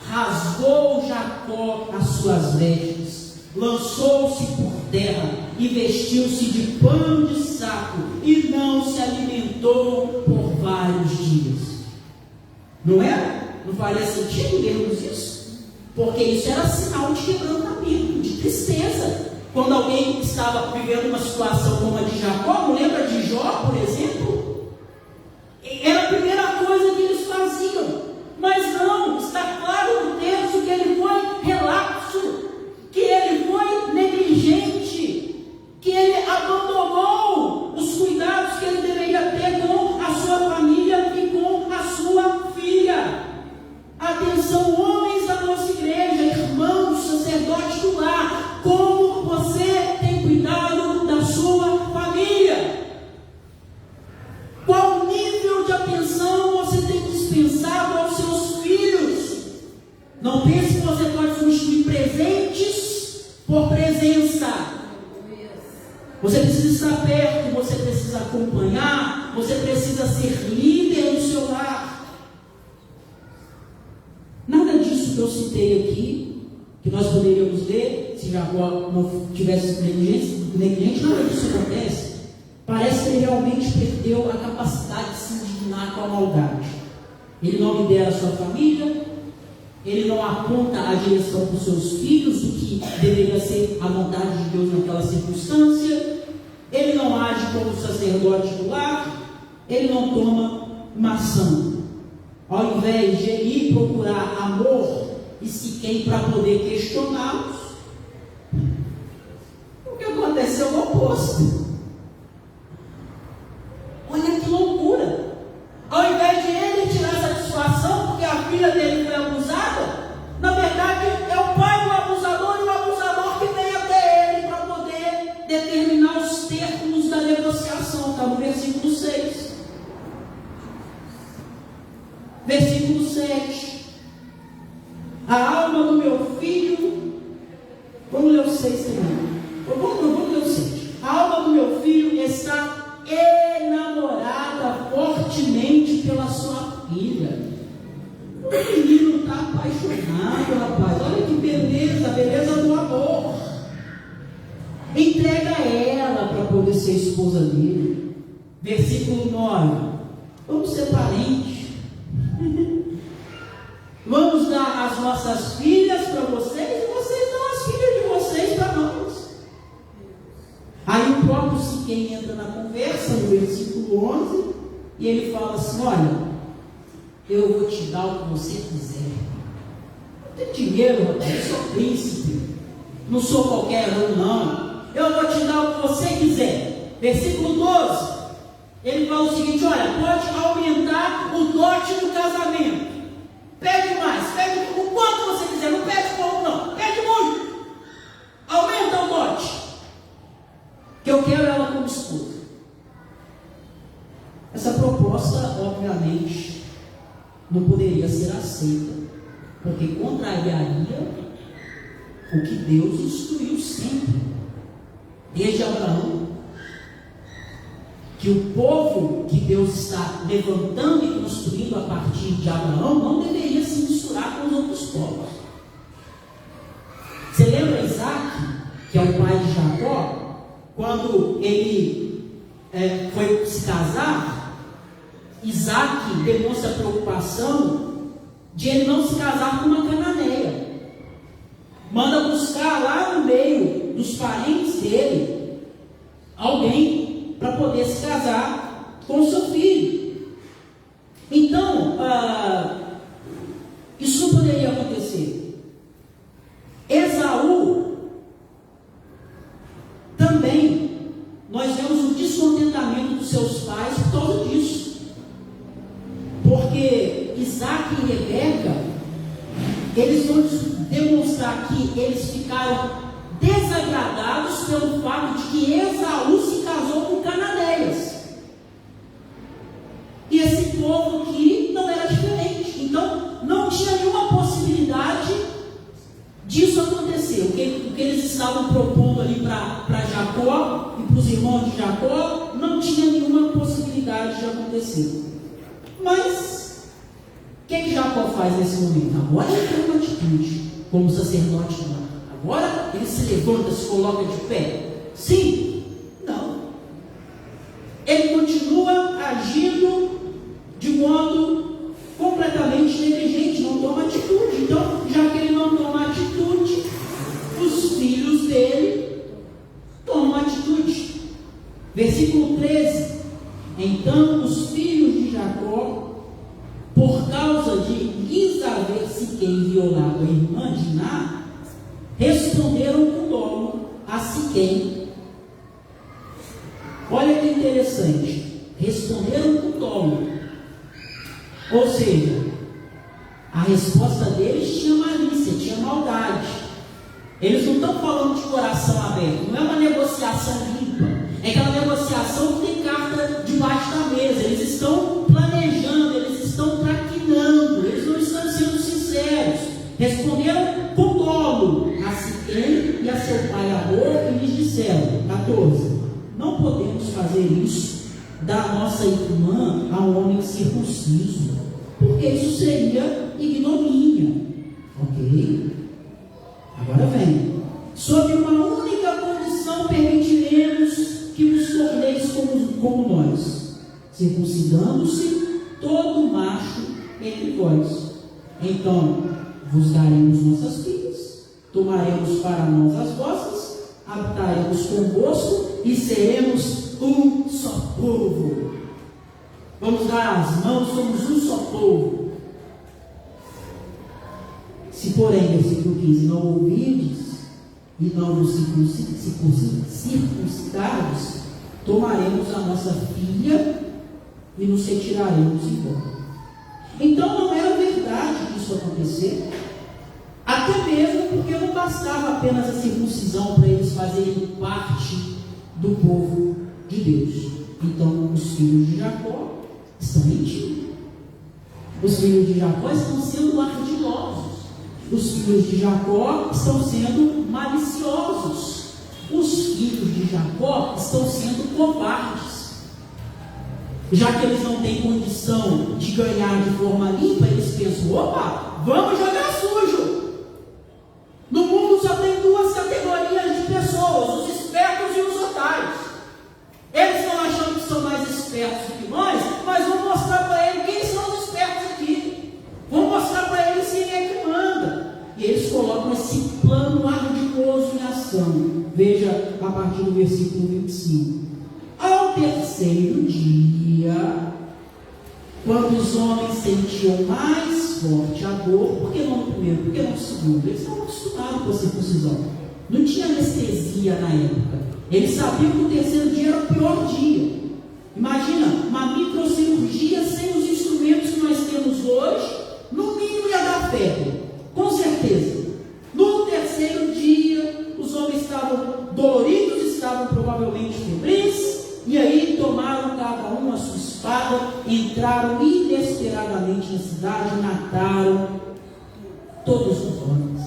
rasgou Jacó as suas vestes, lançou-se por terra e vestiu-se de pano de saco e não se alimentou por vários dias. Não é? Não faria sentido lermos isso? Porque isso era sinal de quebrantamento, de tristeza. Quando alguém estava vivendo uma situação como a de Jacó, não lembra de Jó, por exemplo? Era a primeira coisa que eles faziam. Mas não, está claro no texto que ele foi relapso, que ele foi negligente, que ele abandonou os cuidados que ele deveria ter com a sua família e com a sua filha. Atenção, homens da nossa igreja, irmãos, sacerdotes do lar, como você tem cuidado da sua família? Qual nível de atenção você tem dispensado aos seus filhos? Não pense que você pode substituir presentes por presença. Você precisa estar perto, você precisa acompanhar, você precisa ser líder do seu lar. Nada disso que eu citei aqui, que nós poderíamos ler, se Jacó não tivesse negligente, nada disso acontece. Parece que ele realmente perdeu a capacidade de se indignar com a maldade. Ele não lidera a sua família, ele não aponta a direção para os seus filhos, do que deveria ser a vontade de Deus naquela circunstância, ele não age como sacerdote do lar, ele não toma uma ação. Ao invés de ir procurar amor e Siquém para poder questioná-los, o que aconteceu é o oposto. Olha que loucura! Ao invés de ele tirar satisfação porque a filha dele foi abusada, na verdade é o pai do abusador e o abusador que vem até ele para poder determinar os termos da negociação. Está no versículo 6. Versículo 7. A alma do meu filho. Vamos ler o 6 também. Vamos ler o 7. A alma do meu filho está enamorada fortemente pela sua filha. O menino está apaixonado, rapaz. Olha que beleza, a beleza do amor. Entrega ela para poder ser esposa dele. Versículo 9. Vamos ser parentes. Vamos dar as nossas filhas para vocês e vocês dão as filhas de vocês para nós. Aí o próprio Siquém entra na conversa, no versículo 11, e ele fala assim: olha, eu vou te dar o que você quiser. Não tem dinheiro, rapaz, eu sou príncipe, não sou qualquer um, não. Eu vou te dar o que você quiser. Versículo 12, ele fala o seguinte: olha, pode aumentar o dote do casamento. Pede mais, pede o quanto você quiser, não pede pouco não, pede muito. Aumenta o dote, que eu quero ela como esposa. Essa proposta, obviamente, não poderia ser aceita, porque contrariaria o que Deus instruiu sempre, desde Abraão. que o povo que Deus está levantando e construindo a partir de Abraão não deveria se misturar com os outros povos. Você lembra Isaac, que é o pai de Jacó, quando ele foi se casar? Isaac demonstra preocupação de ele não se casar com uma cananeia. Manda buscar lá no meio dos parentes dele alguém para poder se casar com seu filho. Então, isso não poderia acontecer. Esaú também, nós vemos o descontentamento dos seus pais por causa disso. Porque Isaac e Rebeca, eles vão demonstrar que eles ficaram desagradados pelo fato de que Esaú se casou com cananeias. E esse povo aqui não era diferente. Então, não tinha nenhuma possibilidade disso acontecer. O que eles estavam propondo ali para Jacó e para os irmãos de Jacó, não tinha nenhuma possibilidade de acontecer. Mas, o que Jacó faz nesse momento? Agora ele tem uma atitude, como sacerdote lá. Agora ele se levanta, se coloca de pé. Sim? Não. Ele continua agindo de modo completamente negligente, não toma atitude. Então, já que ele não toma atitude, os filhos dele tomam atitude. Versículo 13. Então os filhos de Jacó, por causa de lhes haver Siquém violado a irmã de Diná, responderam com dolo a Siquém. Olha que interessante, responderam com dolo, ou seja, a resposta deles tinha malícia, tinha maldade. Eles não estão falando de coração aberto, não é uma negociação limpa, é aquela negociação que tem carta debaixo da mesa. Eles estão planejando, eles estão traquinando, eles não estão sendo sinceros. Responderam com dolo a Siquém e a seu pai Hamor e lhes disseram, 14: não podemos fazer isso da nossa irmã a um homem circunciso, porque isso seria ignomínia. Ok? Agora vem. Sob uma única condição permitiremos que vos torneis como nós, circuncidando-se todo macho entre vós. Então vos daremos nossas filhas, tomaremos para nós as vossas, habitaremos convosco e seremos um só povo. Vamos dar as mãos, somos um só povo. Se porém, versículo 15, não ouvirdes e não nos circuncidardes, tomaremos a nossa filha e nos retiraremos embora. Então não era verdade isso acontecer, até mesmo porque não bastava apenas a circuncisão para eles fazerem parte do povo de Deus. Então os filhos de Jacó estão mentindo, os filhos de Jacó estão sendo ardilosos, os filhos de Jacó estão sendo maliciosos, os filhos de Jacó estão sendo covardes. Já que eles não têm condição de ganhar de forma limpa, eles pensam: opa, vamos jogar sujo. No mundo só tem duas categorias de pessoas, os espertos e os otários. Eles estão achando que são mais espertos do que nós, mas vamos mostrar para eles quem são os espertos aqui. Vamos mostrar para eles quem é que manda. E eles colocam esse plano ardiloso em ação. Veja a partir do versículo 25. Ao terceiro dia, quando os homens sentiam mais forte a dor, por que não no primeiro, por que não no segundo? Eles estavam acostumados com a circuncisão, não tinha anestesia na época, eles sabiam que o terceiro dia era o pior dia. Imagina, uma microcirurgia sem os instrumentos que nós temos hoje, no mínimo ia dar febre, com certeza. No terceiro dia, os homens estavam doloridos, estavam provavelmente febris, e aí tomaram cada um a sua espada, entraram inesperadamente na cidade e mataram todos os homens.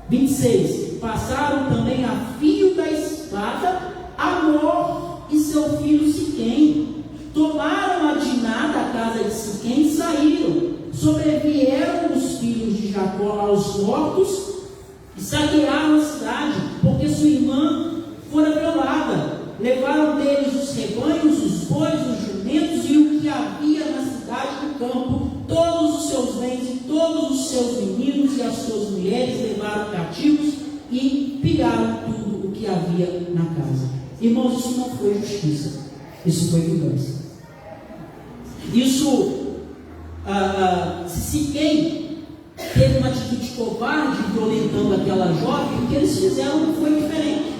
26. Passaram também a fio da espada Hamor e seu filho Siquém, sobrevieram os filhos de Jacó aos mortos e saquearam a cidade, porque sua irmã fora violada. Levaram deles os rebanhos, os bois, os jumentos e o que havia na cidade do campo, todos os seus bens e todos os seus meninos e as suas mulheres levaram cativos e pilharam tudo o que havia na casa. Irmãos, isso não foi justiça, isso foi vingança. Isso, se Siquém teve uma atitude covarde violentando aquela jovem, o que eles fizeram não foi diferente.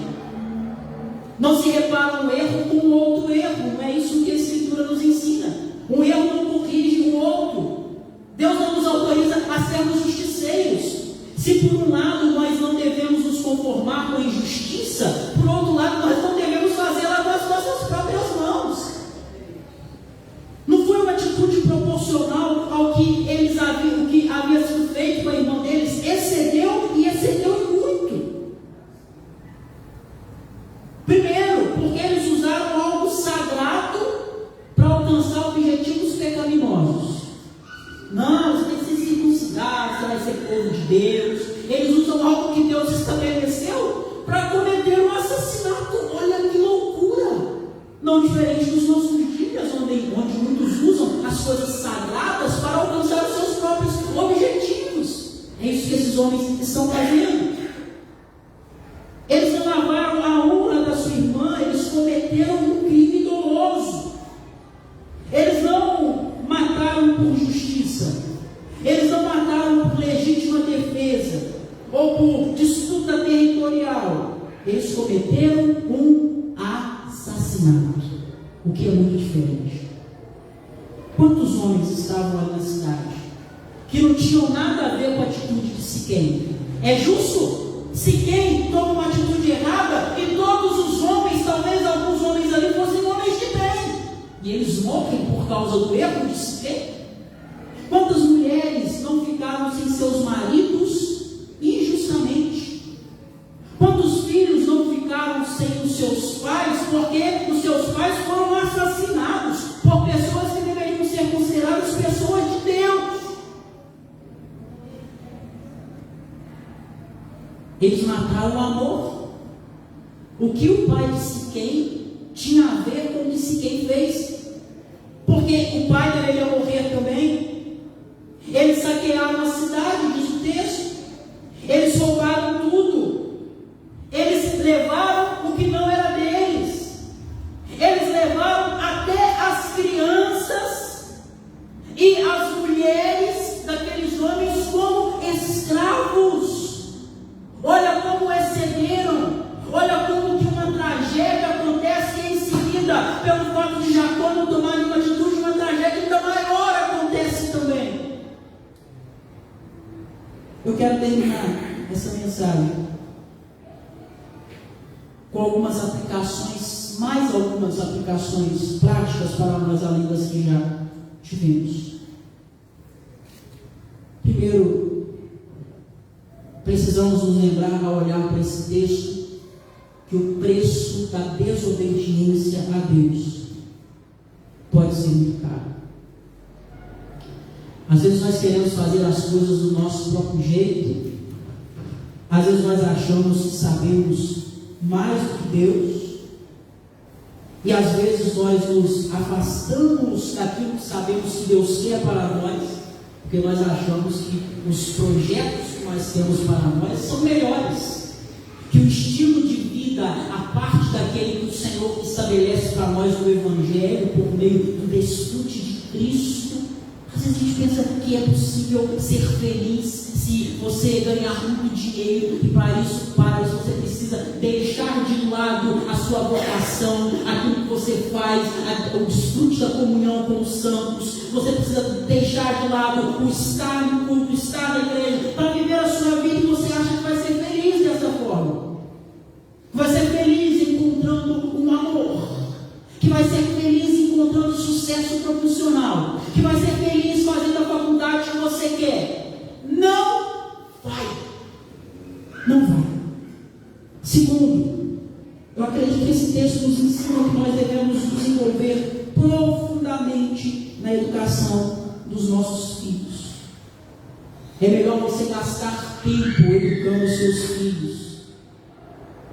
Não se repara um erro com um outro erro, não é isso que a Escritura nos ensina. Um erro não corrige o outro. Deus não nos autoriza a sermos justiceiros. Se por um lado nós não devemos nos conformar com a injustiça, por outro lado nós não devemos fazê-la com as nossas próprias mãos. Não foi uma atitude proporcional ao que o que havia sido feito com a irmã deles, excedeu e excedeu em muito. Primeiro, porque eles usaram algo sagrado para alcançar objetivos pecaminosos. Não, você tem que se circuncidar, você vai ser povo de Deus. Eles usam algo que Deus estabeleceu para cometer um assassinato. Olha que loucura! Não diferente dos nossos dias, onde muitos usam as coisas sagradas para alcançar os seus próprios objetivos. É isso que esses homens estão fazendo. Eles não lavaram a honra da sua irmã, eles cometeram um crime doloso. Eles não mataram por justiça, eles não mataram por legítima defesa ou por disputa territorial. Eles cometeram um assassinato, o que é muito diferente. Quantos homens estavam ali na cidade que não tinham nada a ver com a atitude de Siquém? É justo? Siquém toma uma atitude errada e todos os homens, talvez alguns homens ali fossem homens de bem, e eles morrem por causa do erro de Siquém. Quantas mulheres não ficaram sem seus maridos injustamente? Quantos filhos não ficaram sem os seus pais porque os seus pais foram assassinados por pessoas que deveriam ser consideradas pessoas de Deus? Eles mataram o amor. O que o pai de Siquém tinha a ver com o que Siquém fez? Porque o pai deveria morrer também. Eles saquearam a cidade, diz o texto. Eles roubaram tudo. Eles levaram o que não era deles. Eles levaram até as crianças e as mulheres daqueles homens como escravos. Olha como excederam. Olha como que uma tragédia acontece em seguida, pelo fato de Jacó não tomar nenhuma atitude, uma tragédia ainda maior acontece também. Eu quero terminar essa mensagem com algumas aplicações práticas para nós, além das que já tivemos. Primeiro, precisamos nos lembrar, ao olhar para esse texto, que o preço da desobediência a Deus pode ser muito caro. Às vezes nós queremos fazer as coisas do nosso próprio jeito. Às vezes nós achamos que sabemos mais do que Deus. E às vezes nós nos afastamos daquilo que sabemos que Deus quer para nós, porque nós achamos que os projetos que nós temos para nós são melhores, que o estilo de vida, a parte daquele que o Senhor estabelece para nós no Evangelho, por meio do desfrute de Cristo. Às vezes a gente pensa que é possível ser feliz se você ganhar muito dinheiro, e para isso você precisa deixar de lado a sua vocação, aquilo que você faz, o desfrute da comunhão com os santos. Você precisa deixar de lado o estar no culto, estar na igreja, para viver a sua vida, e você acha que vai ser feliz dessa forma. Vai ser feliz encontrando um amor, que vai ser feliz encontrando sucesso profissional, que vai ser feliz fazendo a faculdade que você quer. Não vai. Não vai. Segundo, eu acredito que esse texto nos ensina que nós devemos nos envolver profundamente na educação dos nossos filhos. É melhor você gastar tempo educando os seus filhos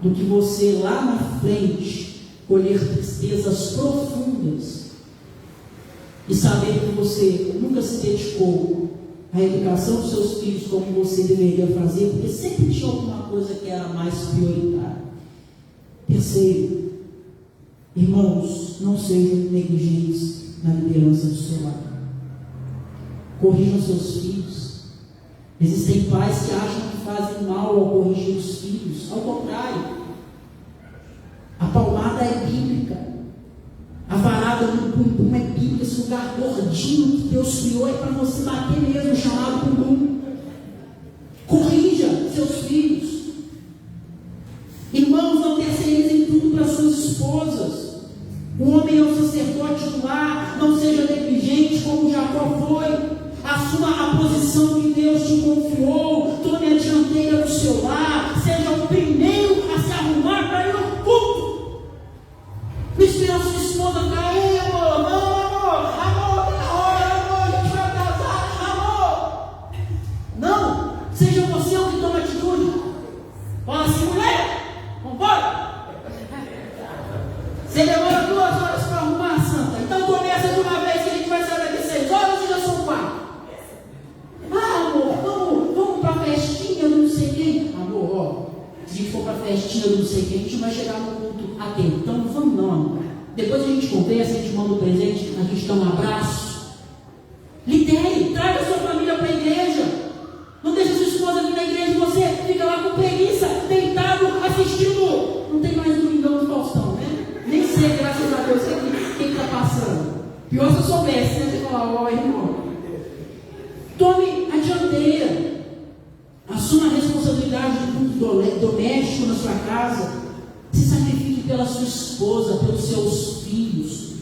do que você lá na frente colher tristezas profundas e saber que você nunca se dedicou à educação dos seus filhos como você deveria fazer, porque sempre tinha alguma coisa que era mais prioritária. Terceiro, irmãos, não sejam negligentes na liderança do seu lar. Corrijam seus filhos. Existem pais que acham que fazem mal ao corrigir os filhos. Ao contrário, a palmada é bíblica, a varada no bumbum é bíblica. Esse lugar gordinho que Deus criou é para você bater mesmo, chamado bumbum. Corrija seus filhos. Irmãos, não terceirizem tudo para suas esposas. O homem é o sacerdote do lar. Não seja negligente como Jacó foi. Assuma a posição que Deus te confiou. Tome a dianteira do seu lar. Seja o primeiro a se arrumar para ir ao culto. Não espera a sua esposa cair, amor. Não, amor, tá na hora, amor, a gente vai casar, amor. Não, seja você o que toma atitude. Fala assim, mulher, vamos embora. Você demora 2 horas para arrumar, santa. Então começa de uma vez que a gente vai sair daqui 6 horas e já são 4. Ah, amor, vamos para a festinha do não sei quem. Amor, ó, se a gente for para a festinha do não sei quem, a gente vai chegar no culto a tempo. Então não vamos não, amor. Depois a gente conversa, a gente manda um presente, a gente dá um abraço. Lidere, traga a sua família para a igreja. Não deixe a sua esposa vir na igreja e você fica lá com preguiça, deitado, assistindo. Não tem mais Domingão do Faustão, né? Nem sei, graças a Deus, o que está passando. Pior se eu soubesse, né? Você falar, ó, irmão. Tome a dianteira. Assuma a responsabilidade do culto doméstico na sua casa. Se sacrifique pela sua esposa, pelos seus filhos.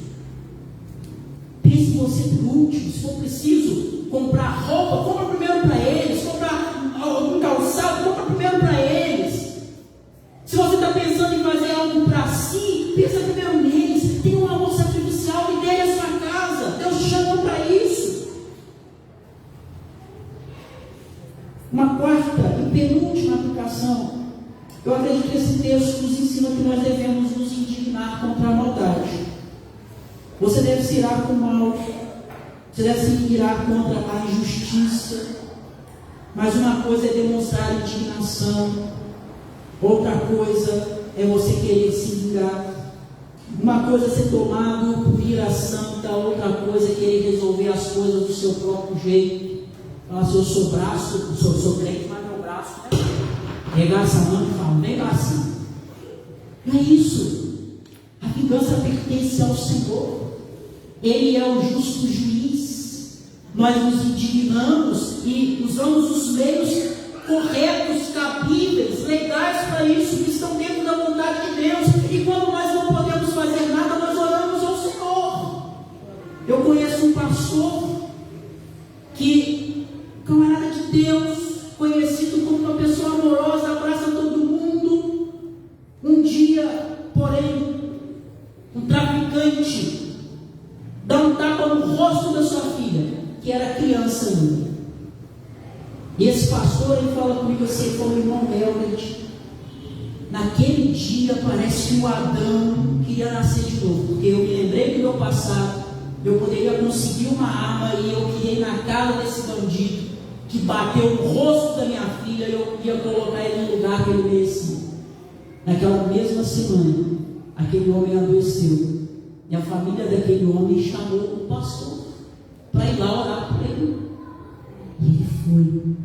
Pense em você por último. Se for preciso comprar roupa, compra primeiro para eles. Comprar algum calçado, compra primeiro para eles. Se você está pensando em fazer algo para si, pensa primeiro neles. Tenha um amor sacrificial, lidere a sua casa. Deus te chamou para isso. Uma quarta e penúltima aplicação. Eu acredito que esse texto nos ensina que nós devemos nos indignar contra a maldade. Você deve se irar com o mal. Você deve se irar contra a injustiça. Mas uma coisa é demonstrar indignação. Outra coisa é você querer se vingar. Uma coisa é ser tomado por ira santa. Outra coisa é querer resolver as coisas do seu próprio jeito. Falar assim, eu sou braço, eu sou crente, mas meu braço, né? Pegar essa mão e falar, vem bracinho. Não é isso. A vingança pertence ao Senhor. Ele é o justo juiz. Nós nos indignamos e usamos os meios corretos, cabíveis, legais para isso, que estão dentro da vontade de Deus. E quando nós não podemos fazer nada, nós oramos ao Senhor. Eu conheço um pastor que, camarada de Deus, conhecido como uma pessoa amorosa, abraça todo mundo. Um dia, porém, um traficante dá um tapa no rosto da sua filha, que era criança ainda. E esse pastor, ele fala comigo assim, ele falou, irmão Helmut, naquele dia parece que o Adão queria nascer de novo, porque eu me lembrei do meu passado, eu poderia conseguir uma arma e eu queria ir na cara desse bandido que bateu no rosto da minha filha e eu ia colocar ele no lugar que ele merecia. Naquela mesma semana, aquele homem adoeceu e a família daquele homem chamou o pastor para ir lá orar por ele. E ele foi,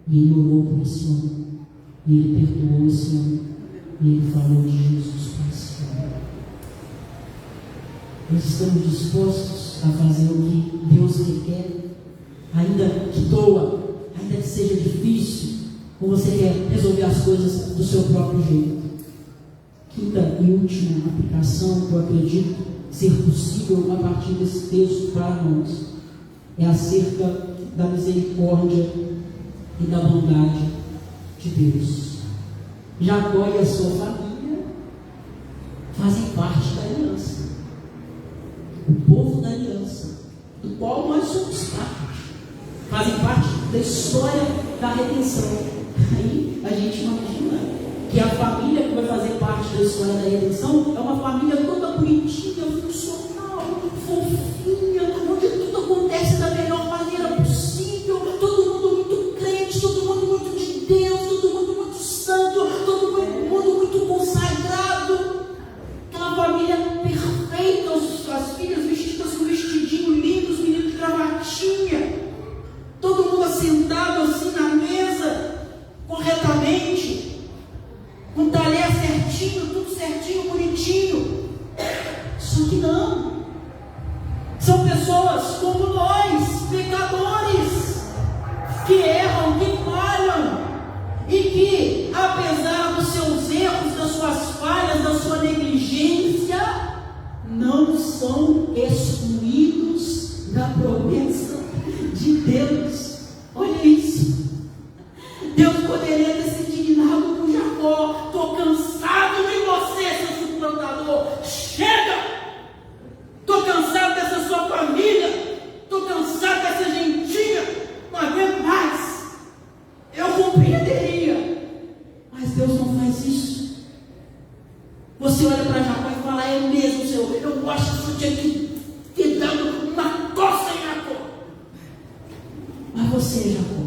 e ele orou por esse homem, e ele perdoou esse homem, e ele falou de Jesus para esse homem. Nós estamos dispostos a fazer o que Deus requer, ainda que doa, ainda que seja difícil, ou você quer resolver as coisas do seu próprio jeito. Quinta e última aplicação que eu acredito ser possível a partir desse texto para nós é acerca da misericórdia e da bondade de Deus. Jacó e a sua família fazem parte da aliança, o povo da aliança, do qual nós somos parte, fazem parte da história da redenção. Aí a gente imagina que a família que vai fazer parte da história da redenção é uma família toda bonitinha, funcional, fofinha, onde tudo acontece da melhor maneira possível, todo mundo muito crente, todo mundo muito de Deus, todo mundo muito santo, todo mundo muito consagrado. Aquela família perfeita, as filhas vestidas com vestidinho lindo, os meninos de gravatinha, todo mundo assentado assim na mesa, corretamente, com talher certinho, tudo certinho, bonitinho. Só que não. São pessoas como nós, pecadores, que erram, que falham, e que, apesar dos seus erros, das suas falhas, da sua negligência, não são excluídos da promessa de Deus. Olha isso. Deus poderia ter se indignado com Jacó. Estou cansado de você, seu suplantador. Chega! Estou cansado dessa sua família. Estou cansado dessa gentinha. Não aguento mais. Eu compreenderia. Mas Deus não faz isso. Você olha para Jacó e fala: é mesmo, Senhor. Eu acho que o Senhor tinha que ter dado uma coça em Jacó. Mas você, Jacó,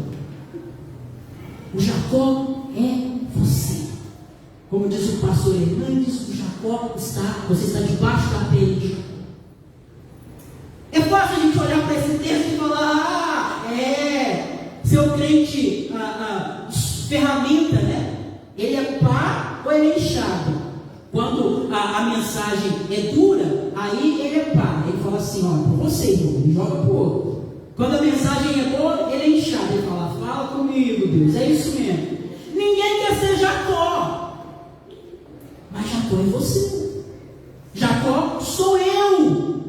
o Jacó é você. Como diz o pastor Hernandes, o Jacó você está debaixo da pele de Jacó. É fácil a gente olhar para esse texto e falar: seu crente, ferramenta, né? Ele é pá ou ele é inchado? Quando a mensagem é dura, aí ele é pá. Ele fala assim: ó, para você, irmão, ele joga para o outro. Quando a mensagem é boa, ele é inchado. Ele fala: fala comigo, Deus. É isso mesmo. Ninguém quer ser Jacó. Mas Jacó é você. Jacó sou eu.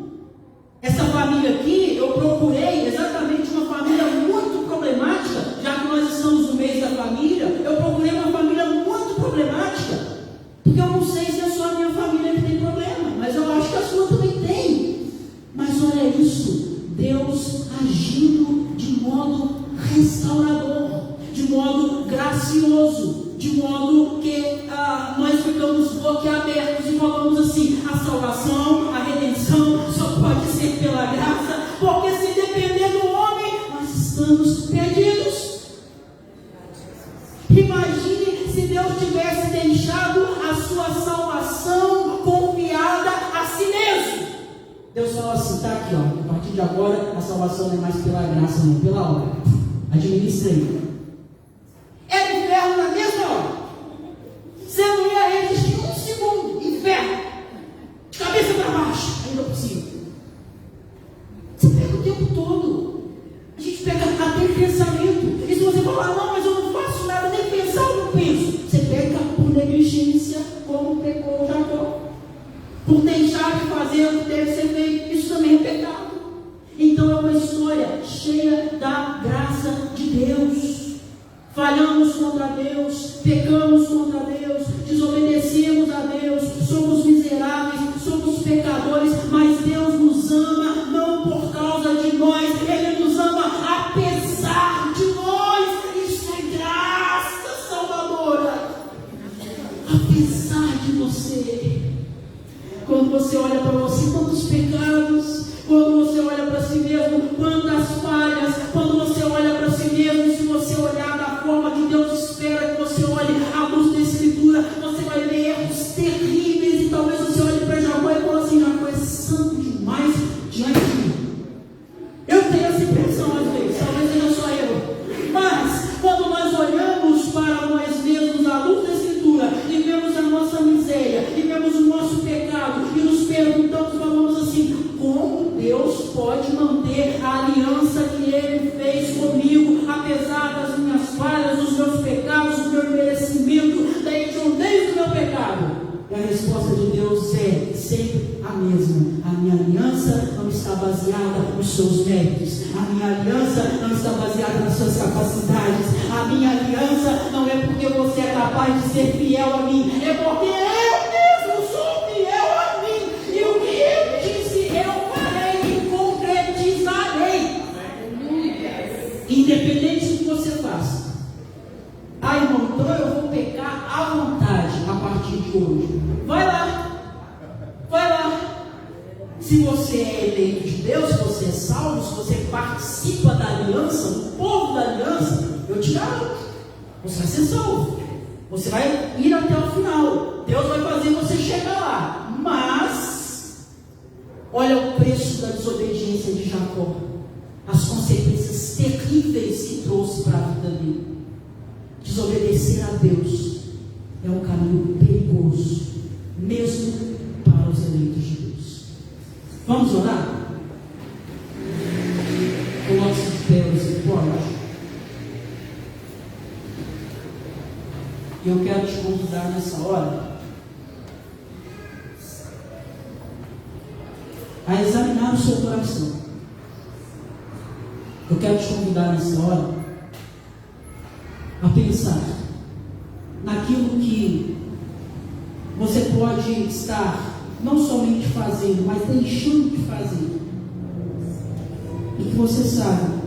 Essa família aqui, eu procurei exatamente uma família muito problemática. Já que nós estamos no meio da família, eu procurei uma família muito problemática. Porque eu não sei se é só a minha família que tem problema, mas eu acho que a sua também tem. Mas olha isso. Deus agindo de modo restaurador, de modo gracioso, de modo que nós ficamos boquiabertos e falamos assim: a salvação, a redenção só pode ser pela graça, porque se depender do homem, nós estamos perdidos. Imagine se Deus tivesse deixado a sua salvação confiada a si mesmo. Deus fala assim: está aqui, ó, a partir de agora a salvação não é mais pela graça, não, pela obra. Administra aí. Era inferno na mesma hora. Você não ia resistir um segundo. Inferno. De cabeça para baixo. Ainda possível. Você pega o tempo todo. A gente pega até pensamento. E se você falar: não, mas eu não faço nada, nem pensar eu não penso. Você pega por negligência, como pecou Jacó. Por deixar de fazer o que deve ser feito. Isso também é pecado. Então é uma história cheia da graça de Deus. Falhamos contra Deus, pecamos contra Deus, desobedecemos a Deus, somos miseráveis, somos pecadores, mas Deus nos ama não por causa de nós, Ele nos ama apesar de nós. Isso é graça salvadora. Apesar de você. Quando você olha para você, quantos pecados. Quando você olha para si mesmo, quantas falhas. Quando você olha para si mesmo, e se você olhar da forma que Deus espera que você olhe, à luz da Escritura, você vai ver erros terríveis. E talvez você olhe para Jacó e fale assim: Jacó é santo demais diante de mim. Eu tenho essa impressão às vezes, talvez seja só eu. Mas quando nós olhamos para nós mesmos à luz da Escritura e vemos a nossa miséria, e vemos o nosso pecado, e nos perguntamos, falamos assim: como Deus pode manter a aliança que Ele fez comigo, apesar das minhas falhas, dos meus pecados, do meu merecimento, da hediondez do meu pecado? E a resposta de Deus é sempre a mesma: a minha aliança não está baseada nos seus méritos, a minha aliança não está baseada nas suas capacidades, a minha aliança não é porque você é capaz de ser fiel a mim, é porque eu mesmo sou fiel a mim, e o que Ele disse eu farei e concretizarei. Independente independente do que você faça. Ah, irmão, então eu vou pecar à vontade a partir de hoje. Vai lá, vai lá. Se você é eleito de Deus, se você é salvo, se você participa da aliança, do povo da aliança, eu te garanto, você vai ser salvo. Você vai ir até o final. Deus vai fazer você chegar lá. Mas, olha o preço da desobediência de Jacó. As consequências terríveis que trouxe para a vida dele. Desobedecer a Deus é um caminho perigoso, mesmo para os eleitos de Deus. Vamos orar? Coloque-se de pé, você pode. Eu quero te convidar nessa hora a examinar o seu coração. Eu quero te convidar nessa hora a pensar naquilo que você pode estar não somente fazendo, mas deixando de fazer, e que você sabe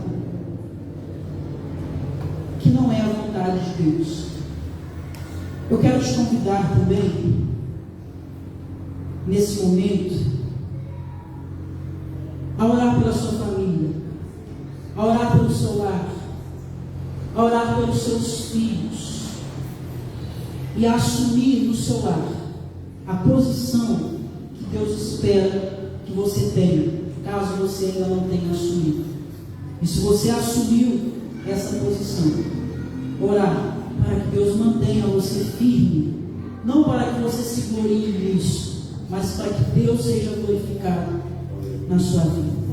que não é a vontade de Deus. Eu quero te convidar também, nesse momento, a orar pela sua família, a orar pelo seu lar, a orar pelos seus filhos, e a assumir no seu lar a posição que Deus espera que você tenha, caso você ainda não tenha assumido. E se você assumiu essa posição, orar para que Deus mantenha você firme, não para que você se glorie nisso, mas para que Deus seja glorificado na sua vida.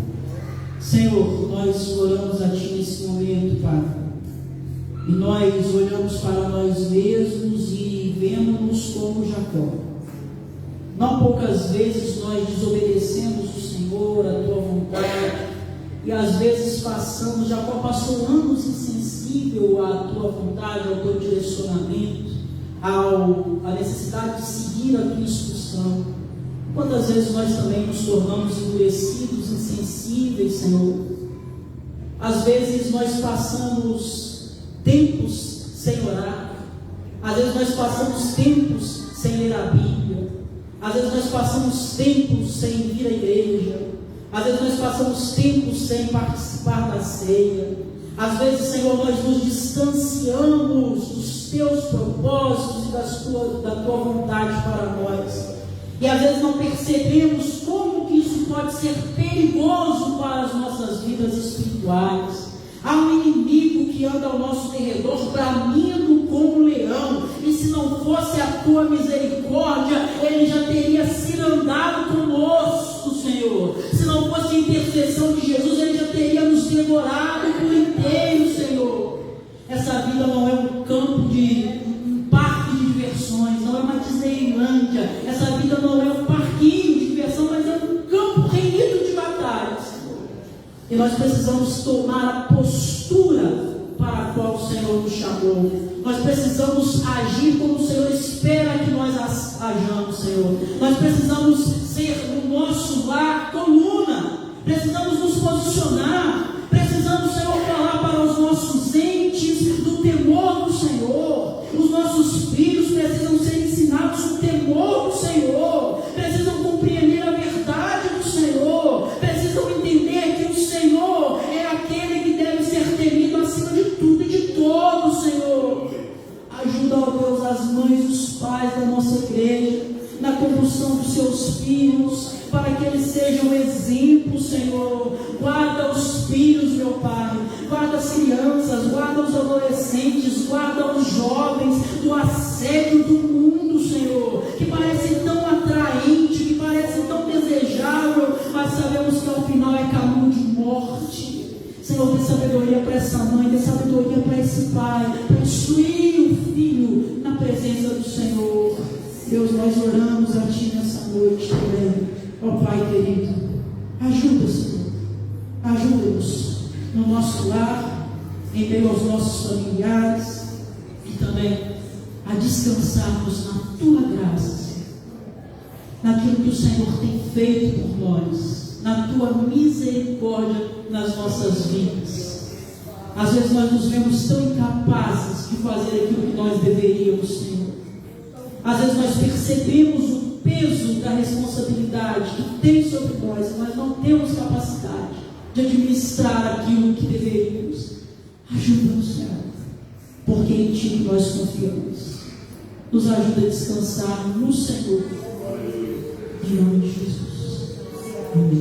Senhor, nós oramos a Ti nesse momento, Pai, e nós olhamos para nós mesmos e vemos-nos como Jacó. Não poucas vezes nós desobedecemos o Senhor, a Tua vontade, e às vezes Jacó passou anos insensível à Tua vontade, ao Teu direcionamento, à necessidade de seguir a Tua instrução. Quantas vezes nós também nos tornamos endurecidos, insensíveis, Senhor? Às vezes nós passamos tempos sem orar, às vezes nós passamos tempos sem ler a Bíblia, às vezes nós passamos tempos sem vir à igreja, às vezes nós passamos tempos sem participar da ceia. Às vezes, Senhor, nós nos distanciamos dos Teus propósitos e da Tua vontade para nós. E às vezes não percebemos como que isso pode ser perigoso para as nossas vidas espirituais. Há um inimigo que anda ao nosso derredor, bramindo como um leão, e se não fosse a Tua misericórdia, ele já teria sido andado conosco, Senhor. Se não fosse a intercessão de Jesus, ele já teria nos devorado por inteiro, Senhor. Essa vida não é um parque de diversões, não é uma Disneylândia. Essa vida não é um parquinho de diversão, mas é um campo renhido de batalhas. E nós precisamos tomar a postura para a qual o Senhor nos chamou. Nós precisamos agir como o Senhor espera que nós hajamos, Senhor. Nós precisamos ser no nosso lar coluna. Precisamos nos posicionar. Precisamos, Senhor, falar para os nossos entes do temor do Senhor. Os nossos filhos precisam ser ensinados no temor do Senhor. Precisam compreender a verdade do Senhor. Precisam entender que o Senhor é aquele que deve ser temido acima de tudo e de todos, Senhor. Ajuda, ó Deus, as mães e os pais da nossa igreja na condução dos seus filhos, para que eles sejam exemplos, Senhor. Guarda os filhos, meu Pai, guarda as crianças, guarda os adolescentes, guarda os jovens do assédio do mundo, Senhor, que parece tão atraente, que parece tão desejável, mas sabemos que ao final é caminho de morte. Senhor, dê sabedoria para essa mãe, dê sabedoria para esse pai, para instruir o filho na presença do Senhor. Deus, nós oramos a Ti nessa noite também. Ó Pai querido, ajuda, Senhor, ajuda-nos no nosso lar, em meio aos nossos familiares, e também a descansarmos na Tua graça, Senhor, naquilo que o Senhor tem feito por nós, na Tua misericórdia nas nossas vidas. Às vezes nós nos vemos tão incapazes de fazer aquilo que nós deveríamos, Senhor. Às vezes nós percebemos o peso da responsabilidade que tem sobre nós, mas não temos capacidade de administrar aquilo que deveríamos. Ajuda-nos, Senhor, porque em Ti nós confiamos. Nos ajuda a descansar no Senhor. Em nome de Jesus. Amém.